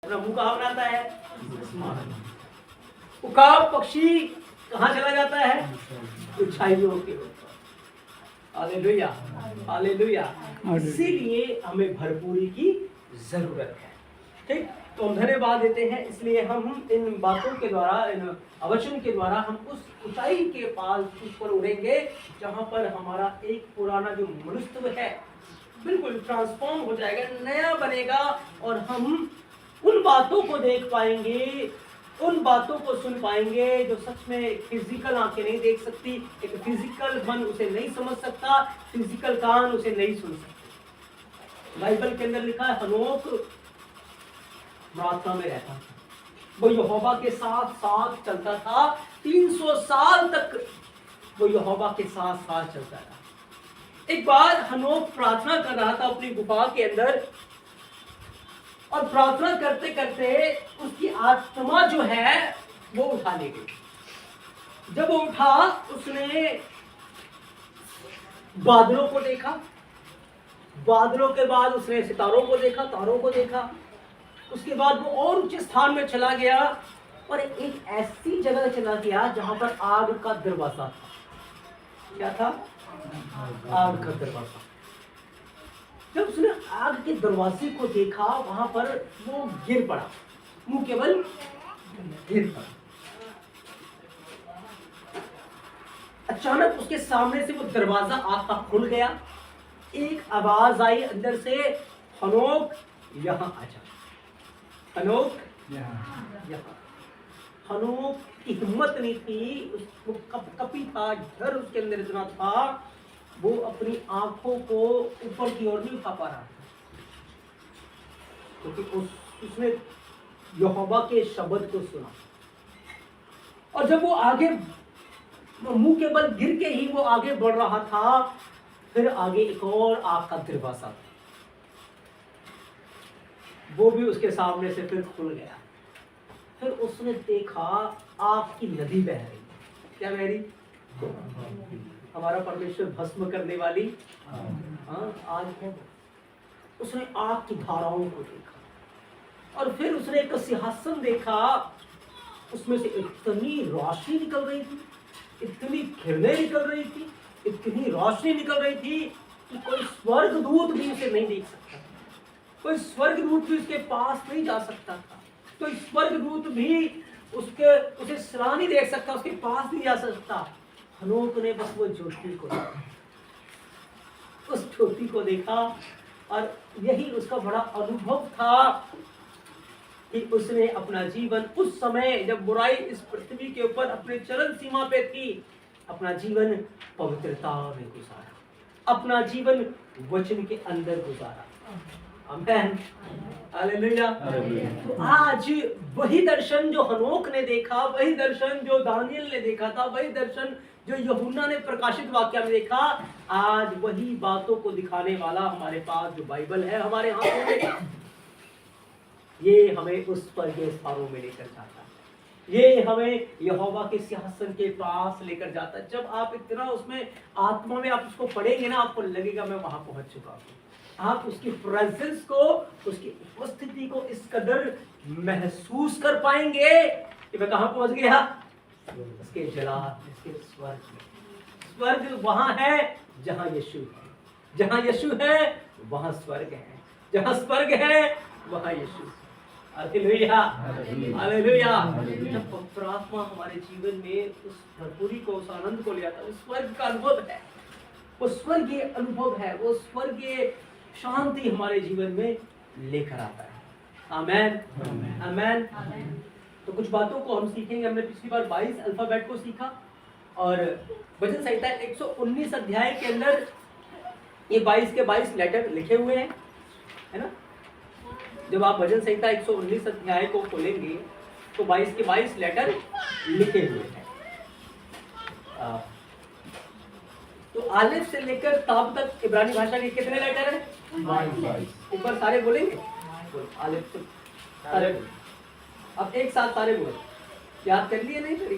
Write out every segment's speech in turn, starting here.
अपना मुंह कहाँ बनाता है? उकाब पक्षी कहाँ चला जाता है? ऊंचाइयों के ऊपर। Hallelujah, hallelujah. इसीलिए हमें भरपूरी की जरूरत है। ठीक, तो हम धन्यवाद देते हैं। इसलिए हम इन बातों के द्वारा, इन वचन के द्वारा हम उस ऊंचाई के पास ऊपर उड़ेंगे जहां पर हमारा एक पुराना जो मनुष्य है बिल्कुल ट्रांसफॉर्म हो जाएगा, नया बनेगा, और हम उन बातों को देख पाएंगे, उन बातों को सुन पाएंगे जो सच में फिजिकल आंखें नहीं देख सकती, एक फिजिकल मन उसे नहीं समझ सकता, फिजिकल कान उसे नहीं सुन सकते। बाइबल के अंदर लिखा है हनोक प्रार्थना में रहता था, वो यहोवा के साथ साथ चलता था, 300 साल तक वो यहोवा के साथ साथ चलता रहा। एक बार हनोक प्रार्थना कर रहा था अपनी गुफा के अंदर, और प्रार्थना करते करते उसकी आत्मा जो है वो उठा ले गई। जब वो उठा, उसने बादलों को देखा, बादलों के बाद उसने सितारों को देखा, तारों को देखा, उसके बाद वो और ऊंचे स्थान में चला गया और एक ऐसी जगह चला गया जहां पर आग का दरवाजा था। क्या था? आग का दरवाजा। जब उसने आग के दरवाजे को देखा, वहां पर वो गिर पड़ा, मुंह केवल गिर पड़ा। अचानक उसके सामने से वो दरवाजा आग का खुल गया। एक आवाज आई अंदर से, हनोक यहां आ जा, हनोक यहाँ। हनोक की हिम्मत नहीं थी, उसको कपी था, डर उसके अंदर इतना था, वो अपनी आंखों को ऊपर की ओर नहीं उठा पा रहा, क्योंकि उसने यहोवा के शब्द को सुना। और जब वो आगे, मुंह के बल गिर के ही वो आगे बढ़ रहा था, फिर आगे एक और आग का दरवाजा था, वो भी उसके सामने से फिर खुल गया। फिर उसने देखा आग की नदी बह रही। क्या बह रही? हमारा परमेश्वर भस्म करने वाली आग है। उसने आग की धाराओं को देखा, और फिर उसने एक सिंहासन देखा, उसमें से इतनी रोशनी निकल रही थी, इतनी किरणें निकल रही थी, इतनी रोशनी निकल रही थी कि कोई स्वर्गदूत भी उसे नहीं देख सकता, कोई स्वर्गदूत भी उसके पास नहीं जा सकता था, कोई स्वर्गदूत भी उसे सलाह नहीं देख सकता, उसके पास नहीं जा सकता। हनोक ने बस वो ज्योति को देखा, उस ज्योति को देखा, और यही उसका बड़ा अनुभव था कि उसने अपना जीवन उस समय जब बुराई इस पृथ्वी के ऊपर अपने चरम सीमा पे थी, अपना जीवन पवित्रता में गुजारा, अपना जीवन वचन के अंदर गुजारा। आमीन, हालेलुया। तो आज वही दर्शन जो हनोक ने देखा, वही दर्शन जो दानियल ने देखा था, वही दर्शन जो यूहन्ना ने प्रकाशित वाक्य में देखा, आज वही बातों को दिखाने वाला हमारे पास जो बाइबल है हमारे हाथों में, ये हमें उस स्वर्गीय स्थानों में लेकर जाता है, ये हमें यहोवा के सिंहासन के पास लेकर जाता है। जब आप इतना उसमें आत्मा में आप उसको पढ़ेंगे ना, आपको लगेगा मैं वहां पहुंच चुका हूं। आप उसकी प्रेजेंस को, उसकी उपस्थिति को इस कदर महसूस कर पाएंगे कि मैं कहां पहुंच गया, उसके जलाल, उसके स्वर्ग में। स्वर्ग वहां है जहां यीशु है, जहां यीशु है वहां स्वर्ग है, जहां स्वर्ग है वहां यीशु। Hallelujah, hallelujah. जब पवित्र आत्मा हमारे जीवन में उस भरपूरी को, उस आनंद को ले आता है, उस स्वर्ग का अनुभव है, वो स्वर्गीय अनुभव है, वो स्वर्गीय शांति हमारे जीवन में लेकर आता है। आमेन, आमेन। तो कुछ बातों को हम सीखेंगे। हमने पिछली बार 22 अल्फाबेट को सीखा, और वचन संहिता 119 अध्याय के अंदर ये 22 के 22 लेटर लिखे हुए हैं, है ना। जब आप वचन संहिता 119 अध्याय को खोलेंगे तो 22 के 22 लेटर लिखे हुए हैं। तो आलिफ से लेकर ताब तक इब्रानी भाषा के कितने लेटर हैं? 22। ऊपर सारे बोलेंगे, आलिफ से सारे बोले। अब एक साथ सारे बोलो। याद कर लिए? नहीं करी?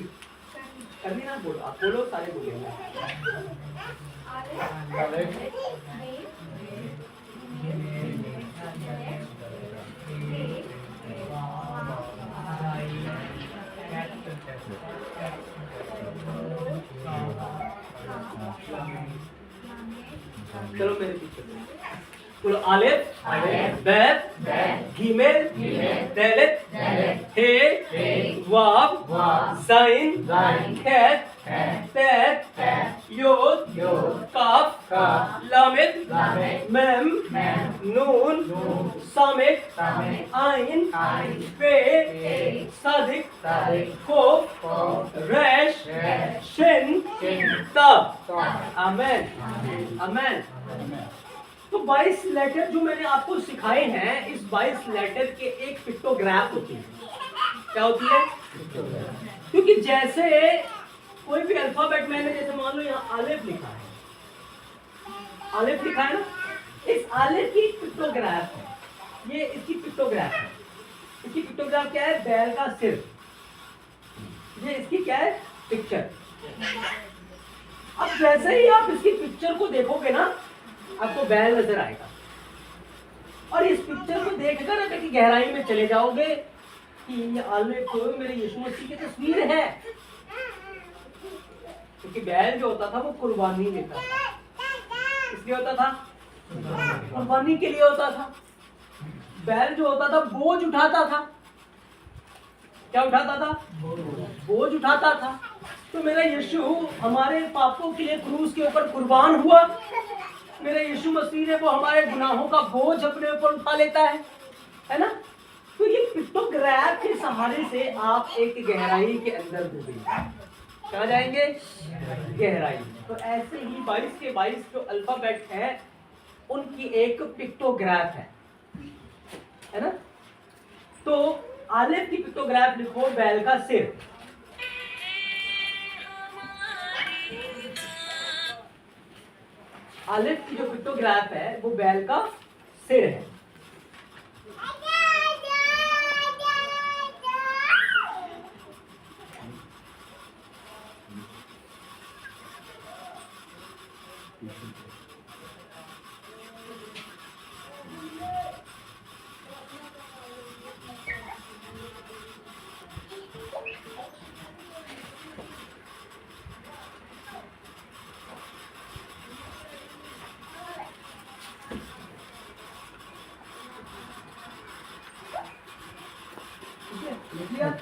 करनी ना, बोलो, आप बोलो, सारे बोलेंगे। चलो मेरे पीछे बोलो आलिफ बैत गिमेल दालित हे वाव जाइन कैफ tet योद काफ लामिद मेम नून सामिक आइन पे सादिक कोफ रेश शिन तब आमेन आमेन। तो 22 लेटर जो मैंने आपको सिखाए हैं, इस 22 लेटर के एक पिक्टोग्राफ होती है। क्या होती है? क्योंकि जैसे कोई भी अल्फाबेट मैंने जैसे मान लो यहाँ आलिफ लिखा है, आलिफ लिखा है ना, इस आलिफ की पिक्टोग्राफ है, ये इसकी पिक्टोग्राफ है। इसकी पिक्टोग्राफ क्या है? बैल का सिर। ये इसकी क्या है? पिक्चर। अब जैसे ही आप इसकी पिक्चर को देखोगे ना, आपको बैल नजर आएगा, और इस पिक्चर को देखकर अगर की गहराई में चले जाओगे कि ये आलिफ मेरे यीशु मसीह की तस्वीर है। क्योंकि बैल जो होता था वो कुर्बानी लेता था। इसलिए होता था, कुर्बानी के लिए होता था। बैल जो होता था बोझ उठाता था। क्या उठाता था? बोझ उठाता था। तो मेरा यीशु हमारे पापों के लिए क्रूस के ऊपर कुर्बान हुआ। मेरे यीशु मसीह ने वो हमारे गुनाहों का बोझ अपने ऊपर उठा लेता है ना। तो ये पिक्टोग्राफ के सहारे से आप एक गहराई के अंदर डूबेंगे। कहाँ जाएंगे? गहराई। तो ऐसे ही 22 के 22 जो अल्फाबेट है उनकी एक पिक्टोग्राफ है ना। तो आलिफ की पिक्टोग्राफ लिखो, बैल का सिर। आलिफ की जो पिक्टोग्राफ है वो बैल का सिर है।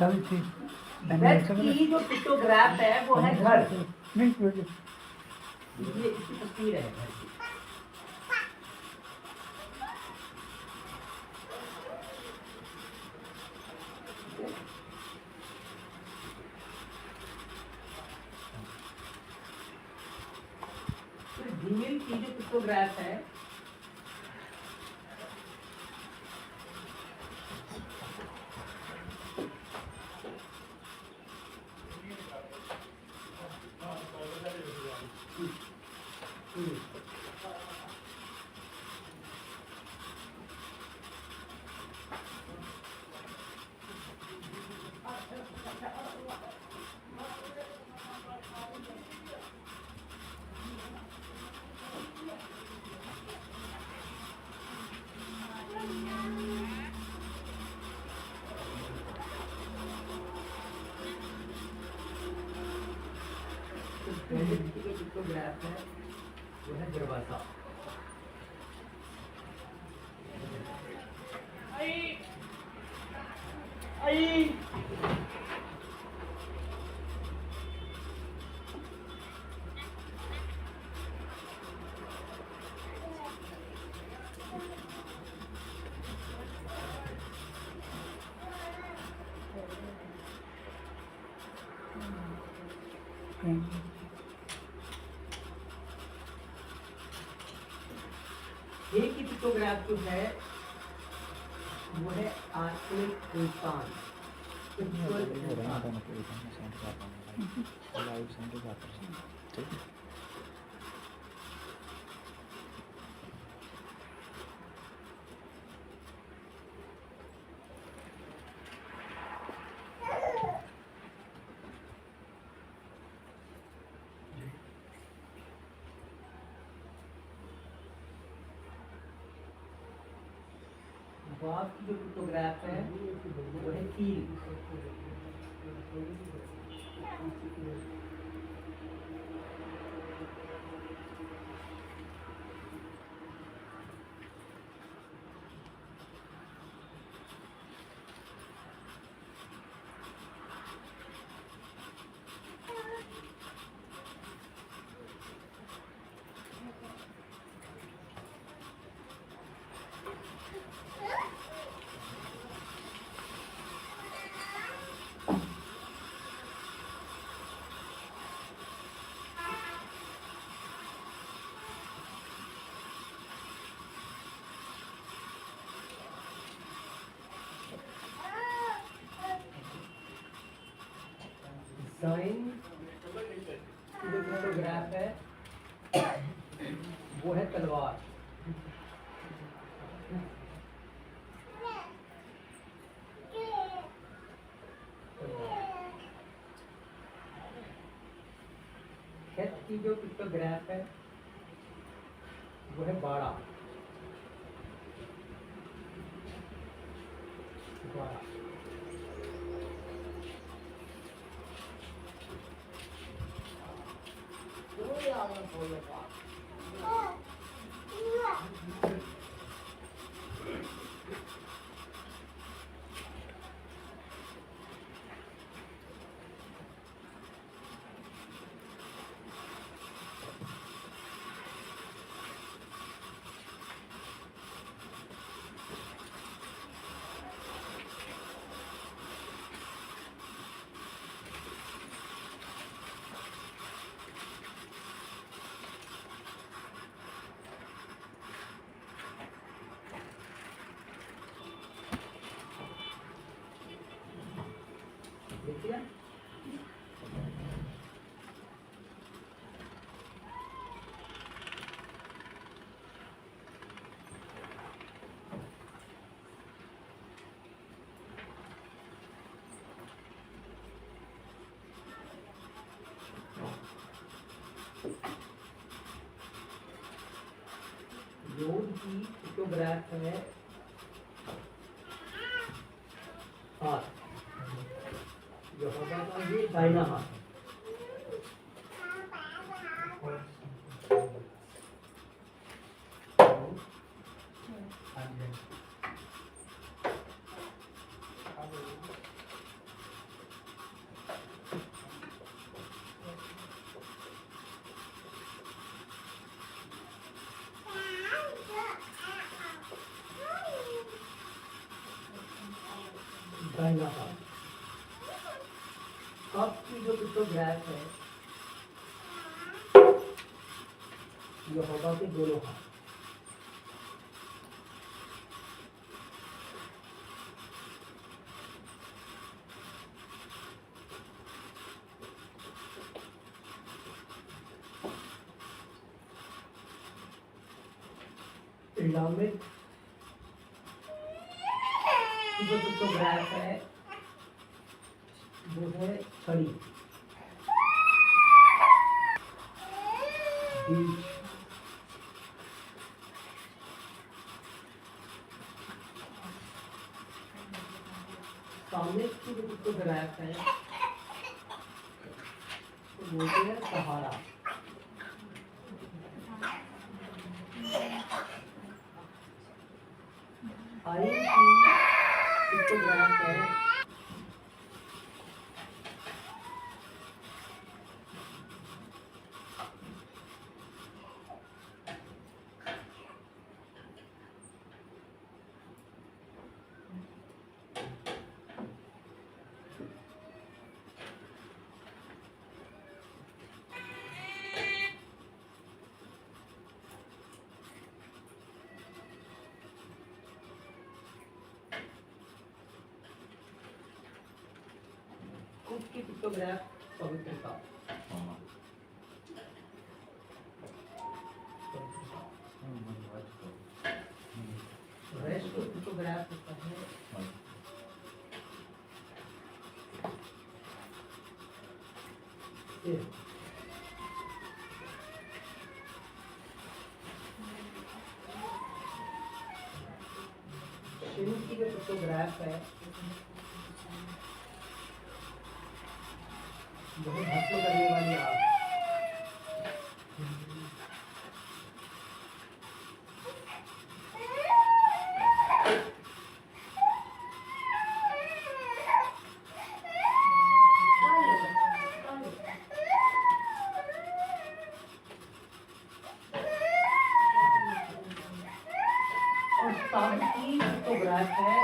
की जो पिक्टोग्राफ है वो है घर। ये इसकी तस्वीर है घर की। गिमिल की जो पिक्टोग्राफ है पिक्टोग्राफ है वो है दरवाजा। एक ही पिक्टोग्राफ जो है वो है आत्मिक इंसान। वाव की जो पिक्टोग्राफ है वो है कील। साइन की जो पिक्टोग्राफ है वो है तलवार। हेच की जो पिक्टोग्राफ है वो है बाड़ा। देखिए योग की पिक्टोग्राफ है हाथ, जो होगा तो ये दाहिना हाथ। दाहिना हाथ। आपकी जो पिक्टोग्राफ है ये होगा कि दोनों हाथ। इस्लामिक जो पिक्टोग्राफ है वो है छड़ी। बीच सामने की जो पिक्टोग्राफ है वो बोलते हैं सहारा। आई की पिक्टोग्राफ है उसकी पिक्टोग्राफ पवित्रता। रेस्ट पिक्टोग्राफ होता है शिव की जो पिक्टोग्राफ है बहुत भस्म करने वाली आग। और सात की पिक्टोग्राफ है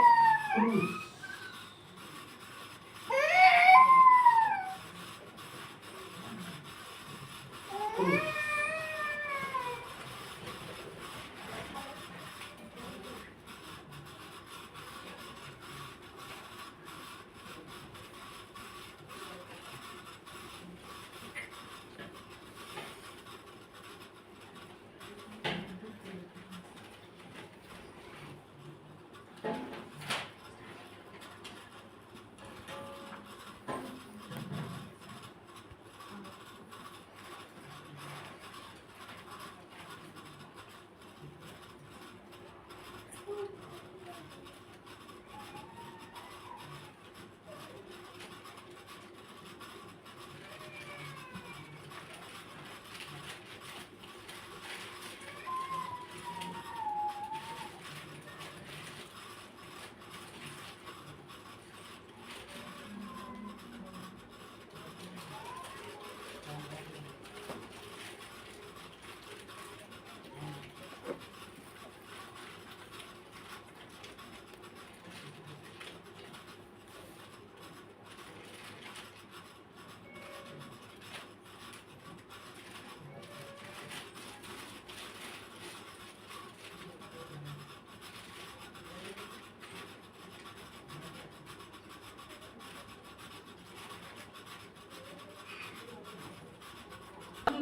क्रूस।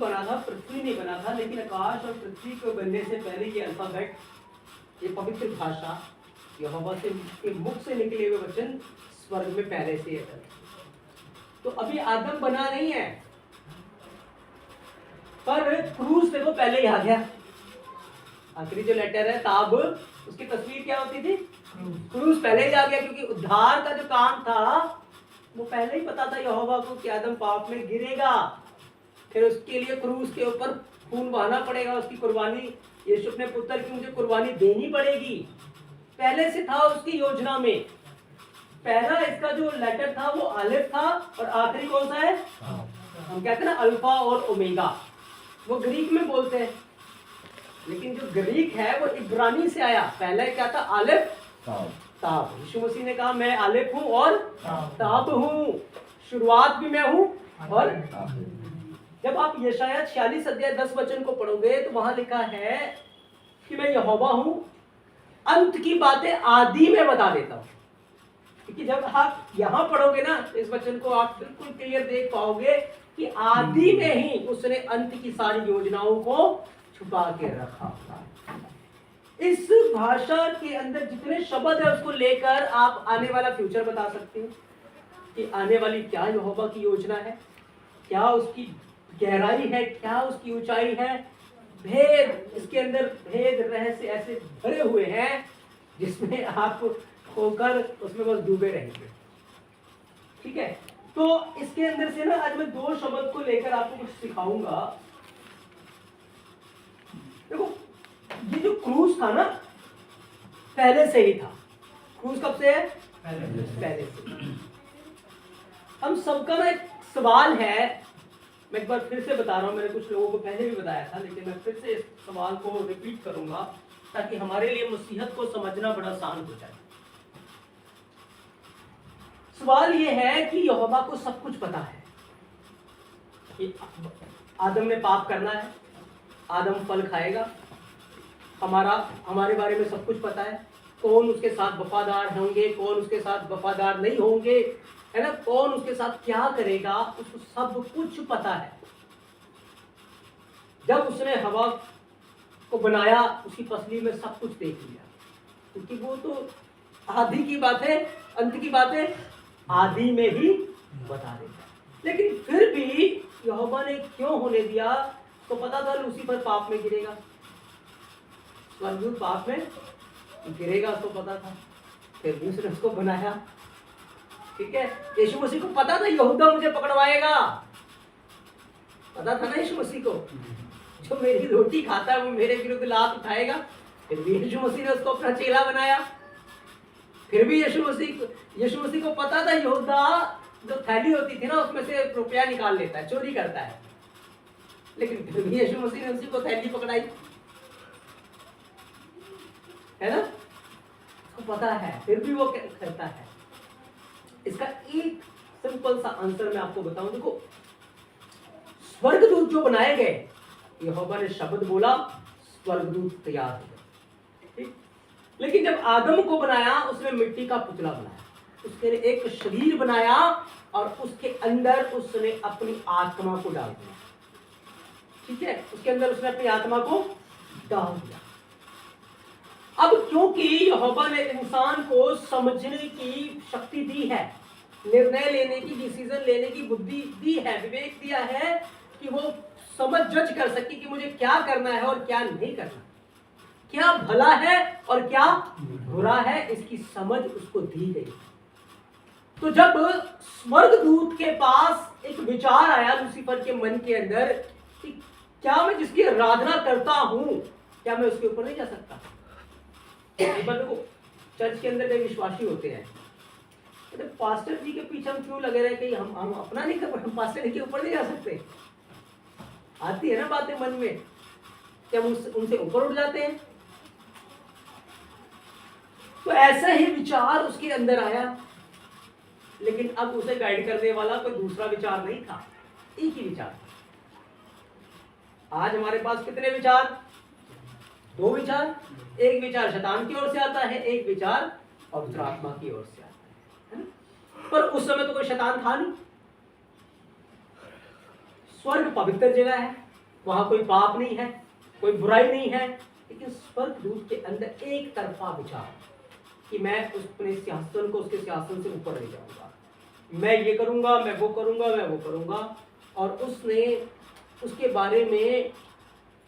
बना था, पृथ्वी नहीं बना था, लेकिन आकाश और पृथ्वी को बनने से पहले ये अल्फाबेट, ये पवित्र भाषा, यहोवा से के मुख से निकले हुए वचन स्वर्ग में पहले से है। तो अभी आदम बना नहीं है, पर क्रूस देखो पहले ही आ गया। आखिरी जो लेटर है ताब, उसकी तस्वीर क्या होती थी? क्रूस पहले ही आ गया, क्योंकि उद्धार का जो काम था वो पहले ही पता था यहोवा को कि आदम पाप में गिरेगा, फिर उसके लिए क्रूस के ऊपर खून बहाना पड़ेगा, उसकी कुर्बानी, यीशु अपने पुत्र की मुझे कुर्बानी देनी पड़ेगी, पहले से था उसकी योजना में। पहला इसका जो लेटर था वो अलिफ था, और आखिरी कौन सा है? हम कहते हैं ना अल्फा और ओमेगा, वो ग्रीक में बोलते हैं, लेकिन जो ग्रीक है वो इब्रानी से आया। पहले क्या था? अलिफ ताब। यीशु मसीह ने कहा मैं अलिफ हूं और ताब हूं, शुरुआत भी मैं हूं। और जब आप यशाया 46 अध्याय 10 वचन को पढ़ोगे तो वहां लिखा है कि मैं यहोवा हूं, अंत की बातें आदि में बता देता हूं। क्योंकि जब आप यहां पढ़ोगे ना इस वचन को, आप बिल्कुल क्लियर देख पाओगे कि आदि में ही उसने अंत की सारी योजनाओं को छुपा के रखा था। इस भाषा के अंदर जितने शब्द है उसको लेकर आप आने वाला फ्यूचर बता सकते हो कि आने वाली क्या यहोवा की योजना है, क्या उसकी गहराई है, क्या उसकी ऊंचाई है। भेद, इसके अंदर भेद रहस्य ऐसे भरे हुए हैं जिसमें आप होकर उसमें बस डूबे रहेंगे। ठीक है, तो इसके अंदर से ना आज मैं दो शब्द को लेकर आपको कुछ सिखाऊंगा। देखो ये जो क्रूस था ना पहले से ही था। क्रूस कब से है? पहले से। हम सबका ना एक सवाल है, मैं एक बार फिर से बता रहा हूं, मैंने कुछ लोगों को पहले भी बताया था, लेकिन मैं फिर से इस सवाल को रिपीट करूंगा ताकि हमारे लिए मसीहत को समझना बड़ा आसान हो जाए। सवाल ये है कि यहोवा को सब कुछ पता है कि आदम ने पाप करना है, आदम फल खाएगा, हमारे बारे में सब कुछ पता है, कौन उसके साथ वफादार होंगे, कौन उसके साथ वफादार नहीं होंगे, है ना, कौन उसके साथ क्या करेगा, उसको सब कुछ पता है। जब उसने हवा को बनाया उसकी पसली में सब कुछ देख लिया, क्योंकि वो तो आदि की बातें, अंत की बातें आदि में ही बता देता है। लेकिन फिर भी यहोवा ने क्यों होने दिया? तो पता था लूसीफर पाप में गिरेगा, स्वर्गदूत पाप में गिरेगा, तो पता था, फिर भी उसने उसको बनाया। ठीक है, यीशु मसीह को पता था यहूदा मुझे पकड़वाएगा, पता था ना यीशु मसीह को, जो मेरी रोटी खाता है वो मेरे विरुद्ध लात उठाएगा। फिर भी यीशु मसीह ने उसको अपना चेला बनाया। फिर भी यीशु मसीह को पता था यहूदा जो थैली होती थी ना उसमें से रुपया निकाल लेता है, चोरी करता है, लेकिन फिर भी यीशु मसीह ने उसी को थैली पकड़ाई, है ना, उसको पता है, फिर भी वो करता है। इसका एक सिंपल सा आंसर मैं आपको बताऊं। देखो, स्वर्गदूत जो बनाए गए, यहोवा ने शब्द बोला, स्वर्गदूत तैयार हो गए। ठीक, लेकिन जब आदम को बनाया उसने मिट्टी का पुतला बनाया, उसके लिए एक शरीर बनाया और उसके अंदर उसने अपनी आत्मा को डाल दिया। ठीक है, उसके अंदर उसने अपनी आत्मा को डाल दिया। अब क्योंकि यहोवा ने इंसान को समझने की शक्ति दी है, निर्णय लेने की, डिसीजन लेने की बुद्धि दी है, विवेक दिया है कि वो समझ जज कर सके कि मुझे क्या करना है और क्या नहीं करना, क्या भला है और क्या बुरा है, इसकी समझ उसको दी गई। तो जब स्वर्गदूत के पास एक विचार आया लूसीफर के मन के अंदर कि क्या मैं जिसकी आराधना करता हूं क्या मैं उसके ऊपर नहीं जा सकता? देखो, चर्च के अंदर कई विश्वासी होते हैं, तो पास्टर जी के पीछे हम क्यों लगे रहे कि हम अपना नहीं कर, हम पास्टर जी के ऊपर नहीं जा सकते? आती है ना बातें मन में, क्या हम उनसे ऊपर उठ जाते हैं? तो ऐसा ही विचार उसके अंदर आया, लेकिन अब उसे गाइड करने वाला कोई दूसरा विचार नहीं था, एक ही विचार। आज हमारे पास कितने विचार? दो विचार। एक विचार शैतान की ओर से आता है, एक विचार पवित्र आत्मा की ओर से आता है ना? पर उस समय तो कोई शैतान था नहीं, स्वर्ग पवित्र जगह है, वहां कोई पाप नहीं है, कोई बुराई नहीं है, लेकिन स्वर्गदूत के अंदर एक तरफा विचार कि मैं अपने सिंहासन को उसके सिंहासन से ऊपर ले जाऊंगा, मैं ये करूंगा, मैं वो करूंगा, मैं वो करूंगा। और उसने उसके बारे में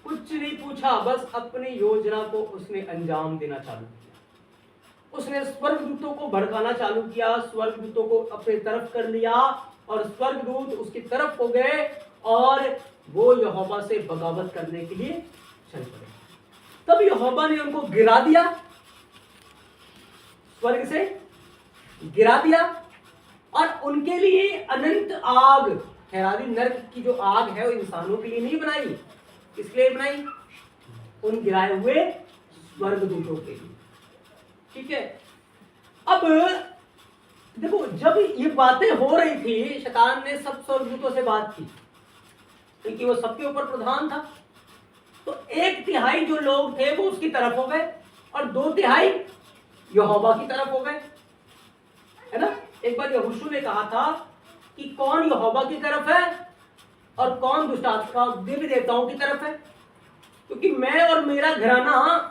कुछ नहीं पूछा, बस अपनी योजना को उसने अंजाम देना चालू किया। उसने स्वर्गदूतों को भड़काना चालू किया, स्वर्गदूतों को अपने तरफ कर लिया और स्वर्गदूत उसकी तरफ हो गए और वो यहोवा से बगावत करने के लिए चल पड़े। तब यहोवा ने उनको गिरा दिया, स्वर्ग से गिरा दिया और उनके लिए अनंत आग ठहरा दी। नरक की जो आग है वो इंसानों के लिए नहीं बनाई, किसके लिए बनाई? उन गिराए हुए स्वर्गदूतों के लिए। ठीक है, अब देखो जब ये बातें हो रही थी, शैतान ने सब स्वर्गदूतों से बात की क्योंकि वो सबके ऊपर प्रधान था। तो 1/3 जो लोग थे वो उसकी तरफ हो गए और 2/3 यहोवा की तरफ हो गए, है ना। एक बार यहोशू ने कहा था कि कौन यहोवा की तरफ है और कौन दुष्ट आत्मा देवी देवताओं की तरफ है, क्योंकि मैं और मेरा घराना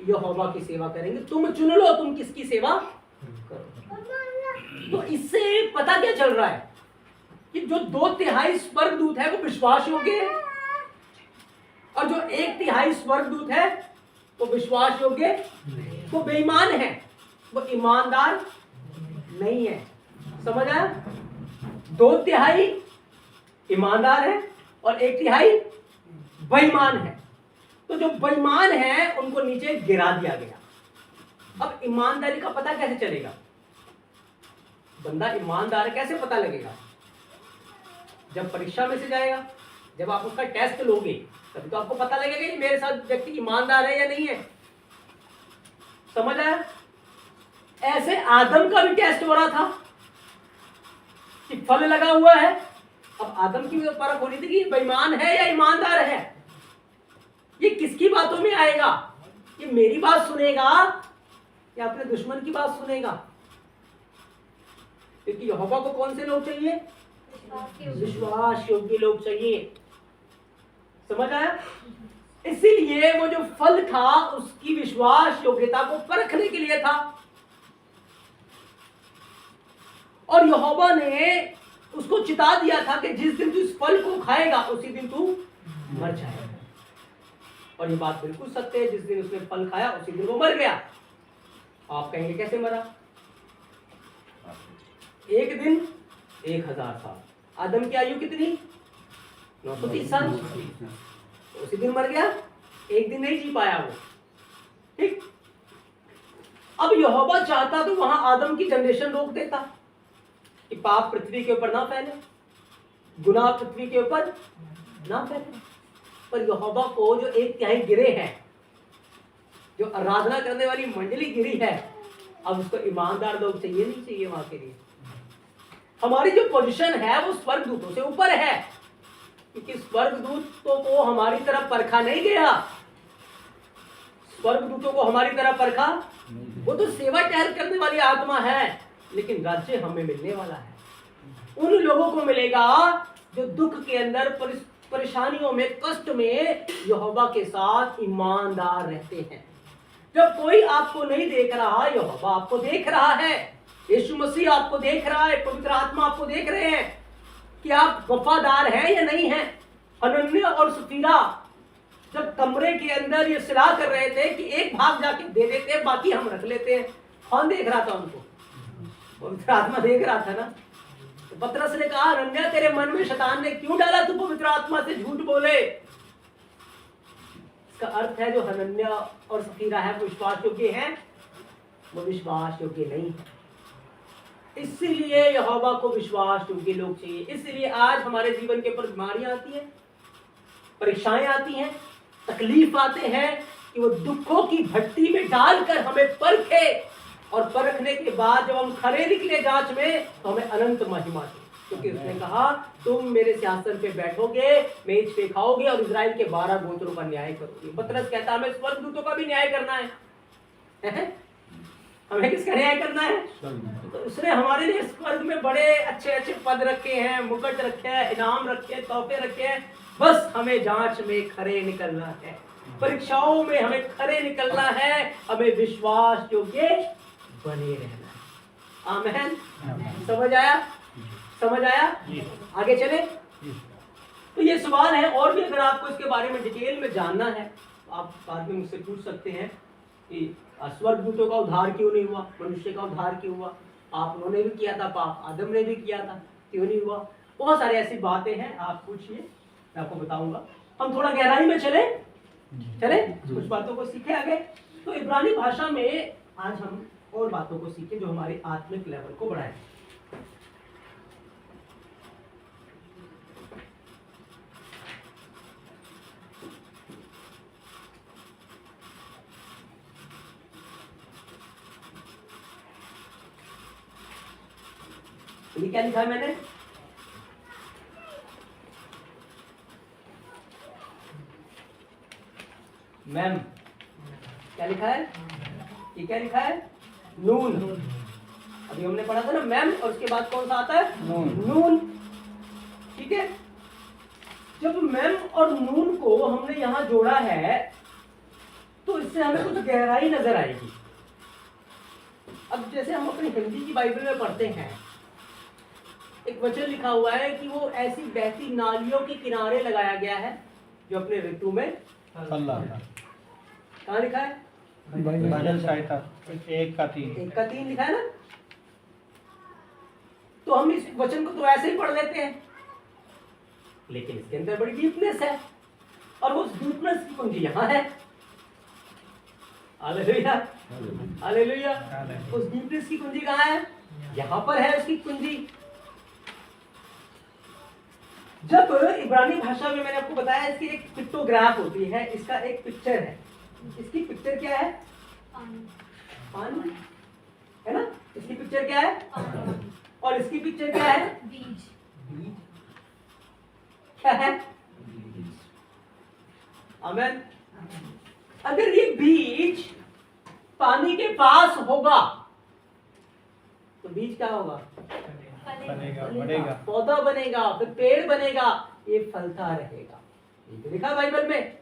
यहोवा की सेवा करेंगे। तुम चुन लो तुम किसकी सेवा करो। तो इससे पता क्या चल रहा है कि जो 2/3 स्वर्गदूत है वो विश्वास योग्य है और जो 1/3 स्वर्गदूत है वो विश्वास योग्य, वो बेईमान है, वो ईमानदार नहीं है। समझ आया? 2/3 ईमानदार है और 1/3 बेईमान है। तो जो बेईमान है उनको नीचे गिरा दिया गया। अब ईमानदारी का पता कैसे चलेगा? बंदा ईमानदार है कैसे पता लगेगा? जब परीक्षा में से जाएगा, जब आप उसका टेस्ट लोगे तभी तो आपको पता लगेगा कि मेरे साथ व्यक्ति ईमानदार है या नहीं है। समझ आया? ऐसे आदम का भी टेस्ट हो रहा था कि फल लगा हुआ है। अब आदम की परख होनी थी कि बेईमान है या ईमानदार है। ये किसकी बातों में आएगा? ये मेरी बात सुनेगा या अपने दुश्मन की बात सुनेगा? क्योंकि यहोवा को कौन से लोग चाहिए? विश्वास योग्य लोग चाहिए। समझ आया? इसीलिए वो जो फल था उसकी विश्वास योग्यता को परखने के लिए था और यहोवा ने उसको चिता दिया था कि जिस दिन तू इस फल को खाएगा उसी दिन तू मर जाएगा। और ये बात बिल्कुल सत्य है, जिस दिन उसने फल खाया उसी दिन वो मर गया। आप कहेंगे कैसे मरा? एक दिन 1000 साल। आदम की आयु कितनी? 930 साल। उसी दिन मर गया, एक दिन नहीं जी पाया वो। ठीक। अब यहोवा चाहता तो वहां आदम की जनरेशन रोक देता कि पाप पृथ्वी के ऊपर ना फैले, गुनाह पृथ्वी के ऊपर ना फैले। पर यहोवा को जो 1/3 गिरे हैं, जो आराधना करने वाली मंडली गिरी है, अब उसको ईमानदार लोग चाहिए नहीं चाहिए वहां के लिए? हमारी जो पोजीशन है वो स्वर्गदूतों से ऊपर है, क्योंकि स्वर्गदूतों को हमारी तरफ परखा नहीं गया। स्वर्गदूतों को हमारी तरफ परखा, वो तो सेवा टहल करने वाली आत्मा है, लेकिन राज्य हमें मिलने वाला है। उन लोगों को मिलेगा जो दुख के अंदर, परेशानियों में, कष्ट में यहोवा के साथ ईमानदार रहते हैं। जब कोई आपको नहीं देख रहा, यहोवा आपको देख रहा है, यीशु मसीह आपको देख रहा है, पवित्र आत्मा आपको देख रहे हैं कि आप वफादार हैं या नहीं हैं। हनन्याह और सफीरा जब कमरे के अंदर ये सलाह कर रहे थे कि एक भाग जाके दे देते हैं, बाकी हम रख लेते हैं, कौन देख रहा था उनको? पवित्र आत्मा देख रहा था ना। तो पतरस ने कहा, हनन्याह तेरे मन में शैतान ने क्यों डाला तू पवित्र आत्मा से झूठ बोले? इसका अर्थ है जो हनन्याह और सफीरा है वो विश्वास योग्य हैं, वो विश्वास योग्य नहीं है। इसलिए यहोवा को विश्वास योग्य लोग चाहिए। इसलिए आज हमारे जीवन के ऊपर बीमारियां आती हैं, परीक्षाएं आती हैं, तकलीफ आते हैं कि वो दुखों की भट्टी में डालकर हमें परखे और परखने के बाद जब हम खरे निकले जांच में तो हमें अनंत महिमा दे। क्योंकि उसने कहा तुम मेरे सिंहासन पे बैठोगे, मेज पे खाओगे और इजराइल के 12 गोत्रों का न्याय करोगे। पतरस कहता हमें स्वर्गदूतों का भी न्याय करना है। हमें किसका न्याय करना है? तो उसने हमारे लिए स्वर्ग में बड़े अच्छे अच्छे पद रखे हैं, मुकुट रखे हैं, इनाम रखे हैं, तोहफे रखे हैं। बस हमें जांच में खरे निकलना है, परीक्षाओं में हमें खरे निकलना है, हमें विश्वास योग्य बने रहना है। आमेन। समझ आया? समझ आया? आगे चले। तो ये सवाल है, और भी अगर आपको इसके बारे में डिटेल में जानना है तो आप बाद में मुझसे पूछ सकते हैं कि स्वर्गदूतों का उद्धार क्यों नहीं हुआ, मनुष्य का उद्धार क्यों हुआ, आप उन्होंने भी किया था पाप, आदम ने भी किया था, क्यों नहीं हुआ। बहुत सारी ऐसी बातें हैं, आप पूछिए, मैं आपको बताऊंगा। हम थोड़ा गहराई में चले कुछ बातों को सीखे आगे। तो इब्रानी भाषा में आज हम और बातों को सीखे जो हमारे आत्मिक लेवल को बढ़ाए। ये क्या लिखा है मैंने? मैम क्या लिखा है? ये क्या लिखा है? नून। अभी हमने पढ़ा था ना मैम, और उसके बाद कौन सा आता है? नून। ठीक है, जब मैम और नून को हमने यहां जोड़ा है तो इससे हमें कुछ गहराई नजर आएगी। अब जैसे हम अपनी हिंदी की बाइबल में पढ़ते हैं, एक वचन लिखा हुआ है कि वो ऐसी बहती नालियों के किनारे लगाया गया है जो अपने ऋतु में फल लाता है। कहाँ लिखा है? बाइबल साइट 1:3 लिखा है ना। तो हम इस वचन को तो ऐसे ही पढ़ लेते हैं, लेकिन इसके अंदर बड़ी डीपनेस है, और वो डीपनेस की कुंजी यहाँ है। Hallelujah, hallelujah. उस डीपनेस की कुंजी कहाँ है? यहाँ पर है उसकी कुंजी। जब इब्रानी भाषा में मैंने आपको बताया इसकी एक पिक्टोग्राफ होती है, इसका एक पिक्चर है। इसकी पिक्चर क्या है? पानी है ना। इसकी पिक्चर क्या है? और इसकी पिक्चर क्या है? बीज। क्या है? आमेन। अगर ये बीज पानी के पास होगा तो बीज क्या होगा? बढ़ेगा, पौधा बनेगा, फिर पेड़ बनेगा, ये फलता रहेगा। ये तो लिखा बाइबल में।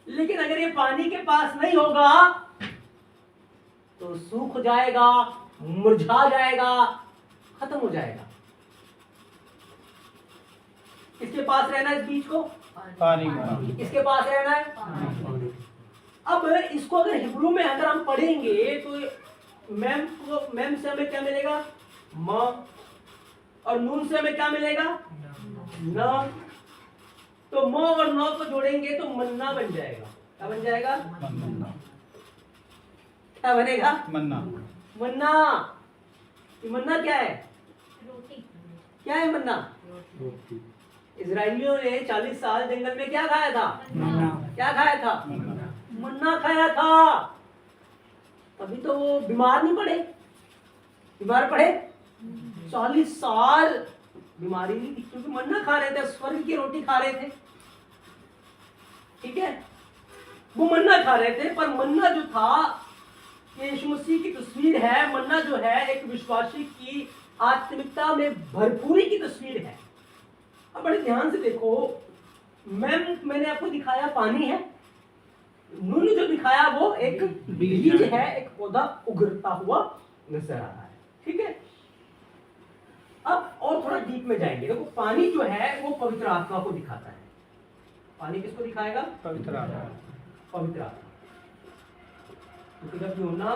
लेकिन अगर ये पानी के पास नहीं होगा तो सूख जाएगा, मुरझा जाएगा, खत्म हो जाएगा। किसके पास रहना है इस बीज को? पानी। किसके पास रहना है? अब इसको अगर हिब्रू में अगर हम पढ़ेंगे तो मैम से हमें क्या मिलेगा? म। और नून से हमें क्या मिलेगा? न। तो म और न को जोड़ेंगे तो मन्ना बन जाएगा। क्या बन जाएगा? क्या बनेगा? मन्ना। मन्ना। ये मन्ना क्या है? रोटी। क्या है मन्ना? इजराइलियों ने 40 साल जंगल में क्या खाया था? क्या खाया था? मन्ना खाया था। तभी तो वो बीमार नहीं पड़े। बीमार पड़े? 40 साल बीमारी नहीं थी, क्योंकि मन्ना खा रहे थे, स्वर्ग की रोटी खा रहे थे। ठीक है, वो मन्ना खा रहे थे। पर मन्ना जो था यीशु मसीह की तस्वीर है। मन्ना जो है एक विश्वासी की आत्मिकता में भरपूरी की तस्वीर है। अब बड़े ध्यान से देखो, मैंने आपको दिखाया पानी है, नून जो दिखाया वो एक बीज है, एक पौधा उगरता हुआ नजर आ रहा है। ठीक है, अब और थोड़ा डीप में जाएंगे। देखो पानी जो है वो पवित्र आत्मा को दिखाता है। पानी किसको दिखाएगा? पवित्र आत्मा। पवित्र आत्मा। क्योंकि जब यूहन्ना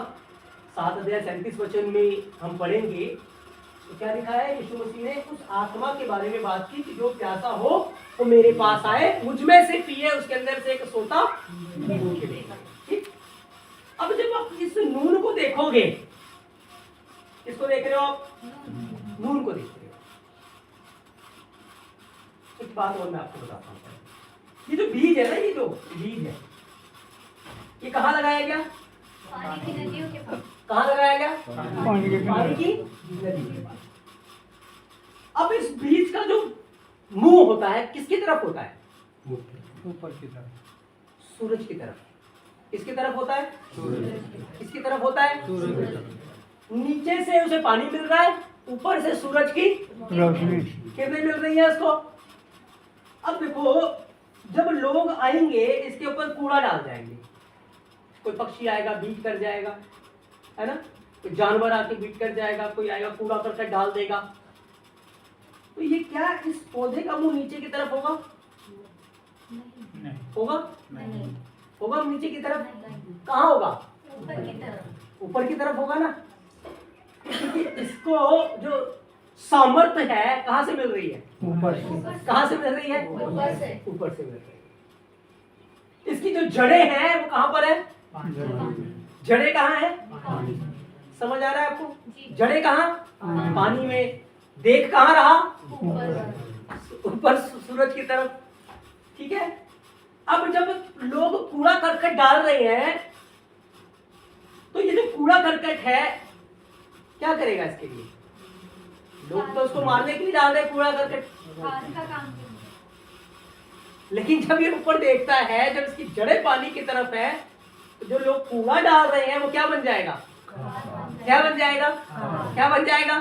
7:37 में हम पढ़ेंगे तो क्या लिखा है? यीशु मसीह ने उस आत्मा के बारे में बात की कि जो प्यासा हो वो मेरे पास आए, मुझ में से पिए, उसके अंदर से एक सोता नींबू खिलेगा। ठीक, अब जब आप इस नून को देखोगे, किसको देख रहे हो आप? नून को देख रहे हो। एक बात और मैं आपको बताता हूँ। ये जो बीज है ना, ये जो बीज है, ये कहाँ लगाया गया? पानी की नदियों के पास। कहाँ लगाया गया? पानी की नदी के पास। अब इस बीज का जो मुंह होता है किसकी तरफ होता है? ऊपर की तरफ, सूरज की तरफ। किसकी तरफ होता है? किसकी तरफ होता है? नीचे से उसे पानी मिल रहा है, ऊपर से सूरज की रोशनी। कितनी मिल रही है उसको? अब देखो, जब लोग आएंगे इसके ऊपर कूड़ा डाल जाएंगे, कोई पक्षी आएगा बीट कर जाएगा, है ना, कोई जानवर आके बीट कर जाएगा, कोई आएगा कूड़ा करके डाल देगा, तो ये क्या इस पौधे का मुंह नीचे की तरफ होगा? नहीं होगा? नहीं, होगा नीचे की तरफ? नहीं, कहाँ होगा? ऊपर की तरफ। ऊपर की तरफ होगा ना, क्योंकि इसको जो सामर्थ्य है कहाँ से मिल रही है? ऊपर से कहाँ से मिल रही है? ऊपर से। ऊपर से मिल रही है। इसकी जो जड़ें हैं वो कहाँ पर है? जड़ें कहाँ है? समझ आ रहा है आपको? जी। जड़ें कहाँ? पानी में। देख कहाँ रहा? ऊपर। ऊपर सूरज की तरफ। ठीक है। अब जब लोग कूड़ा करकट डाल रहे हैं तो ये जो कूड़ा करकट है क्या करेगा इसके लिए? लोग तो उसको मारने के लिए डाल रहे हैं कूड़ा करकट, खाद का काम करना। लेकिन जब ये ऊपर देखता है, जब इसकी जड़ें पानी की तरफ है, तो जो लोग कूड़ा डाल रहे हैं वो क्या बन जाएगा? क्या बन जाएगा? क्या बन जाएगा?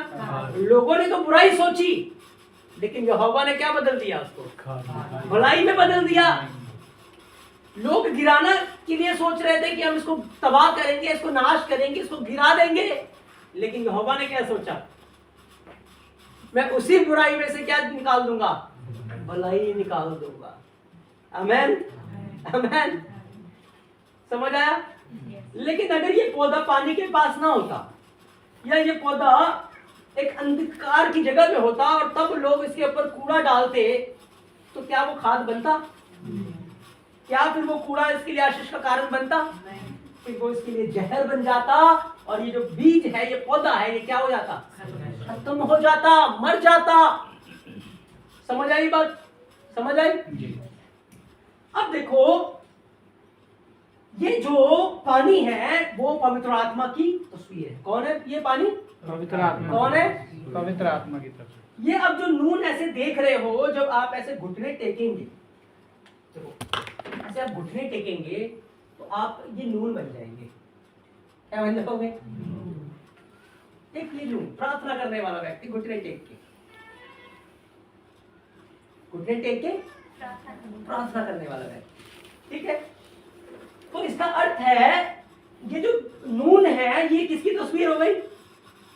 लोगों ने तो बुराई सोची, लेकिन यहोवा ने क्या बदल दिया उसको? भलाई में बदल दिया। लोग गिराना के लिए सोच रहे थे कि हम इसको तबाह करेंगे, इसको नाश करेंगे, इसको गिरा देंगे, लेकिन यहोवा ने क्या सोचा? मैं उसी बुराई में से क्या निकाल दूंगा? भलाई निकाल दूंगा। आमेन, आमेन। समझ आया? लेकिन अगर ये पौधा पानी के पास ना होता, या ये पौधा एक अंधकार की जगह में होता और तब लोग इसके ऊपर कूड़ा डालते, तो क्या वो खाद बनता? क्या फिर वो कूड़ा इसके लिए आशीष का कारण बनता? फिर वो इसके लिए जहर बन जाता, और ये जो बीज है, ये पौधा है, ये क्या हो जाता? खत्म हो जाता, मर जाता। समझ आई बात? समझ आई? अब देखो, ये जो पानी है वो पवित्र आत्मा की तस्वीर है। कौन है ये पानी? पवित्र आत्मा। कौन है? पवित्र आत्मा की तरफ। ये अब जो नून ऐसे देख रहे हो, जब आप ऐसे घुटने टेकेंगे, देखो ऐसे आप घुटने टेकेंगे तो आप ये नून बन जाएंगे। क्या बन जाओगे? एक ये नून, प्रार्थना करने वाला व्यक्ति घुटने टेक के, घुटने टेक के प्रार्थना करने वाला व्यक्ति, ठीक है। तो इसका अर्थ है, ये जो नून है ये किसकी तस्वीर हो गई?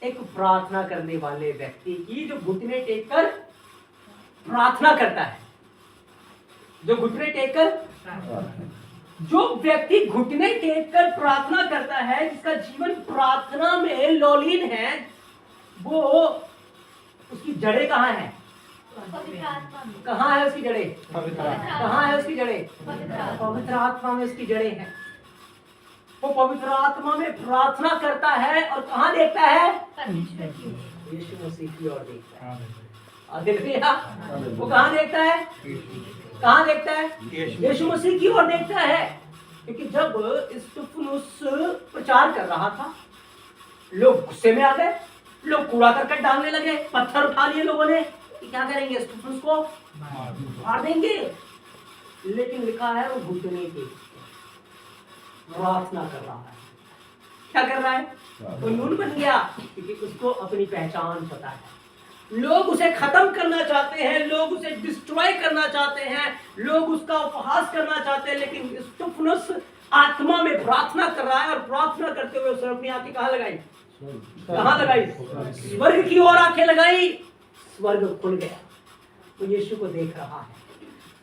एक प्रार्थना करने वाले व्यक्ति की, जो घुटने टेक कर प्रार्थना करता है। जो घुटने टेक कर, जो व्यक्ति घुटने टेक कर प्रार्थना करता है, जिसका जीवन प्रार्थना में लौलीन है, वो उसकी जड़ें कहाँ है? पवित्र आत्मा में। कहाँ है उसकी जड़ें? पवित्र आत्मा। कहाँ है उसकी जड़ें? पवित्र आत्मा में उसकी जड़ें हैं। वो पवित्र आत्मा में प्रार्थना करता है और कहाँ देखता है? परमेश्वर की। यीशु मसीह की ओर देखता है। हालेलुया। वो कहाँ देखता है? कहाँ देखता है? यीशु मसीह की ओर देखता है। क्योंकि जब स्तिफनुस प्रचार कर रहा था, लोग गुस्से में आ गए, लोग कूड़ा करकट डालने लगे, पत्थर उठा लिए लोगों ने कि क्या करेंगे, स्तिफनुस को मार देंगे। लेकिन लिखा है वो घुटने के प्रार्थना कर रहा है। क्या कर रहा है? वो नून बन गया, क्योंकि उसको अपनी पहचान पता है। लोग उसे खत्म करना चाहते हैं, लोग उसे डिस्ट्रॉय करना चाहते हैं, लोग उसका उपहास करना चाहते हैं, लेकिन स्तिफनुस आत्मा में प्रार्थना कर रहा है, और प्रार्थना करते हुए उसने अपनी आंखें कहाँ लगाई? कहाँ लगाई? स्वर्ग की ओर आंखें लगाई। स्वर्ग खुल गया, वो यीशु को देख रहा है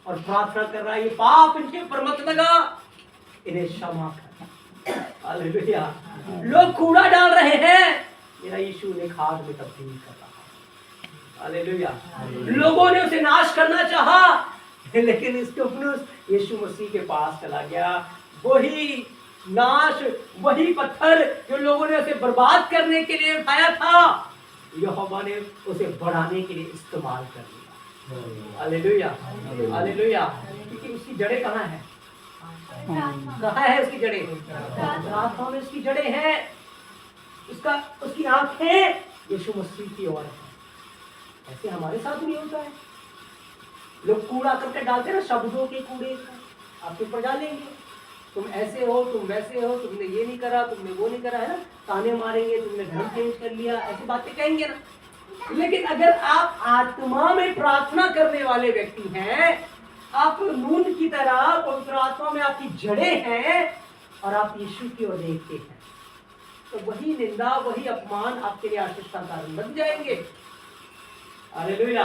और प्रार्थना कर रहा है, ये पाप इनके ऊपर मत लगा, इन्हें क्षमा कर। हालेलुया। लोग कूड़ा डाल रहे हैं, मेरा यीशु उन्हें खाद में तब्दील कर रहा है। हालेलुया। लोगों ने उसे नाश करना चाहा, लेकिन स्तिफनुस यीशु मसीह के पास चला गया। वही नाश, वही पत्थर जो लोगों ने उसे बर्बाद करने के लिए उठाया था, यहोवा ने उसे बढ़ाने के लिए इस्तेमाल कर लिया। Hallelujah, hallelujah. क्योंकि उसकी जड़ें कहाँ हैं? कहाँ है उसकी जड़ें? आत्मा में उसकी जड़ें हैं। उसकी आंखें यीशु मसीह की ओर है। ऐसे हमारे साथ भी होता है। लोग कूड़ा करके डालते हैं ना, शब्दों के कूड़े आपके ऊपर डालेंगे, तुम ऐसे हो, तुम वैसे हो, तुमने ये नहीं करा, तुमने वो नहीं करा, है ना, ताने मारेंगे, तुमने धर्म चेंज कर लिया, ऐसी बातें कहेंगे ना। लेकिन अगर आप आत्मा में प्रार्थना करने वाले व्यक्ति हैं आप नून की तरह पवित्र आत्मा में आपकी जड़ें हैं और आप यीशु की ओर देखते हैं, तो वही निंदा वही अपमान आपके लिए आशीष का कारण बन जाएंगे। हालेलुया।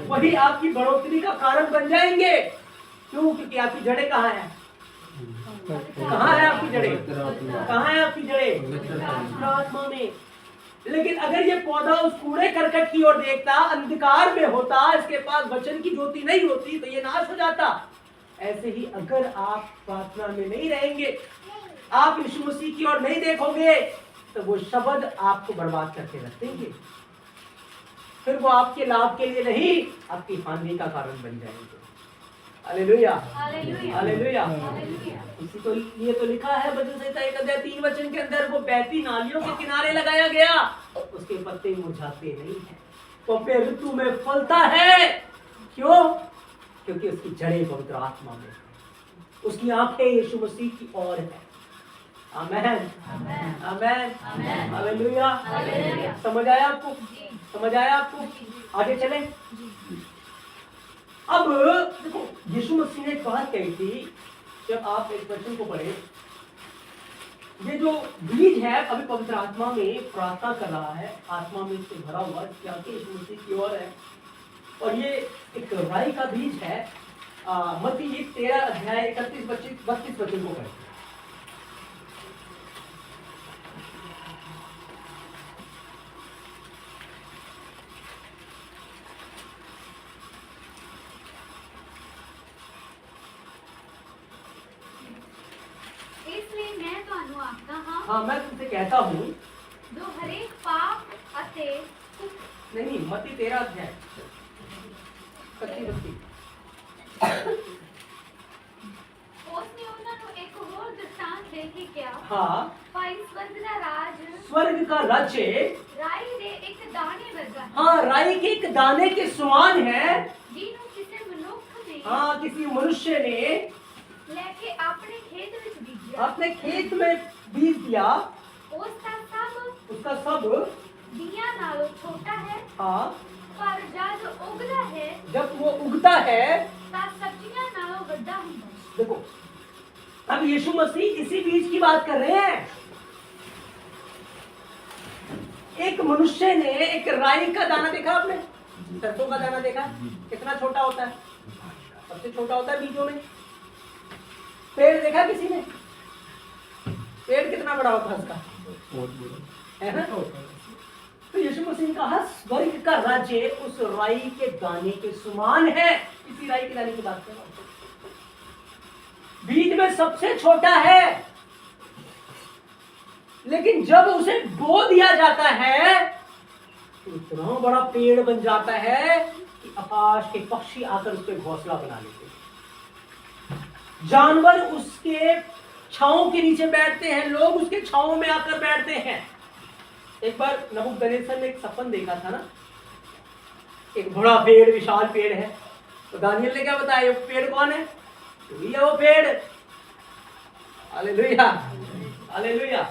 वही आपकी बढ़ोतरी का कारण बन जाएंगे। क्यों? क्योंकि आपकी जड़ें कहाँ हैं? कहाँ है आपकी जड़ें? कहाँ है आपकी जड़ें? पवित्र आत्मा में। लेकिन अगर ये पौधा उस कूड़े करकट की ओर देखता, अंधकार में होता, इसके पास वचन की ज्योति नहीं होती, तो ये नाश हो जाता। ऐसे ही अगर आप प्रार्थना में नहीं रहेंगे, आप यीशु मसीह की ओर नहीं देखोगे, तो वो शब्द आपको बर्बाद करके रख देंगे। फिर वो आपके लाभ के लिए नहीं, आपकी हानि का कारण बन जाएंगे। Hallelujah, hallelujah. इसी को लिए तो लिखा है भजन संहिता 1:3 के अंदर, वो बहती नालियों के किनारे लगाया गया, उसके पत्ते मुरझाते नहीं हैं, वो अपने ऋतु में फलता है। क्यों? क्योंकि उसकी जड़ें पवित्र आत्मा में, उसकी आंखें यीशु मसीह की ओर है। आमेन, आमेन, हालेलुया। समझ आया आपको? समझ आया आपको? आगे चलें। अब देखो, यीशु मसीह ने एक बात कही थी, जब आप एक वचन को पढ़े, ये जो बीज है अभी पवित्र आत्मा में प्रार्थना कर रहा है, आत्मा में इससे भरा हुआ, इसकी आंखें यीशु मसीह की ओर है, और ये एक राई का बीज है। मत्ती 13:31-32 वचन को पढ़े। हाँ, मैं तुमसे कहता हूँ, जो हरेक पाप अते नहीं, मत्ती 13:31। उसने उन्हें एक और दृष्टांत दे के क्या? हाँ, भाई स्वर्ग का राज्य राई रे एक दाने वर्गा। हाँ, राई के एक दाने के समान है, जिन्हों किसी मनुष्य ने हाँ, किसी मनुष्य ने लेके अपने खेत में बीजा। अपने खेत में बीज दिया, उसका सब दिया नालों छोटा है, हाँ, पर जब उगता है, जब वो उगता है, तब सब्जियां नालों गड्ढा होता है। देखो, अब यीशु मसीह इसी बीज की बात कर रहे हैं। एक मनुष्य ने एक राई का दाना देखा आपने? सरसों का दाना देखा? कितना छोटा होता है? सबसे छोटा होता है बीजों में। पेड़ देखा किसी ने? पेड़ कितना बड़ा होता है उसका, है ना? तो यीशु मसीह ने कहा स्वर्ग का राज्य उस राई के दाने के समान है। इसी राई के दाने की बात कर रहा हूं। बीज में सबसे छोटा है, लेकिन जब उसे बो दिया जाता है तो इतना बड़ा पेड़ बन जाता है कि आकाश के पक्षी आकर उस पर घोंसला बना लेते हैं, जानवर उसके छांव के नीचे बैठते हैं, लोग उसके छांव में आकर बैठते हैं। एक बार नबूकदनेस्सर ने एक सपन देखा था ना, एक बड़ा पेड़, विशाल पेड़ है, तो दानियल ने क्या बताया? वो पेड़ कौन है? वही है वो पेड़। Hallelujah, hallelujah.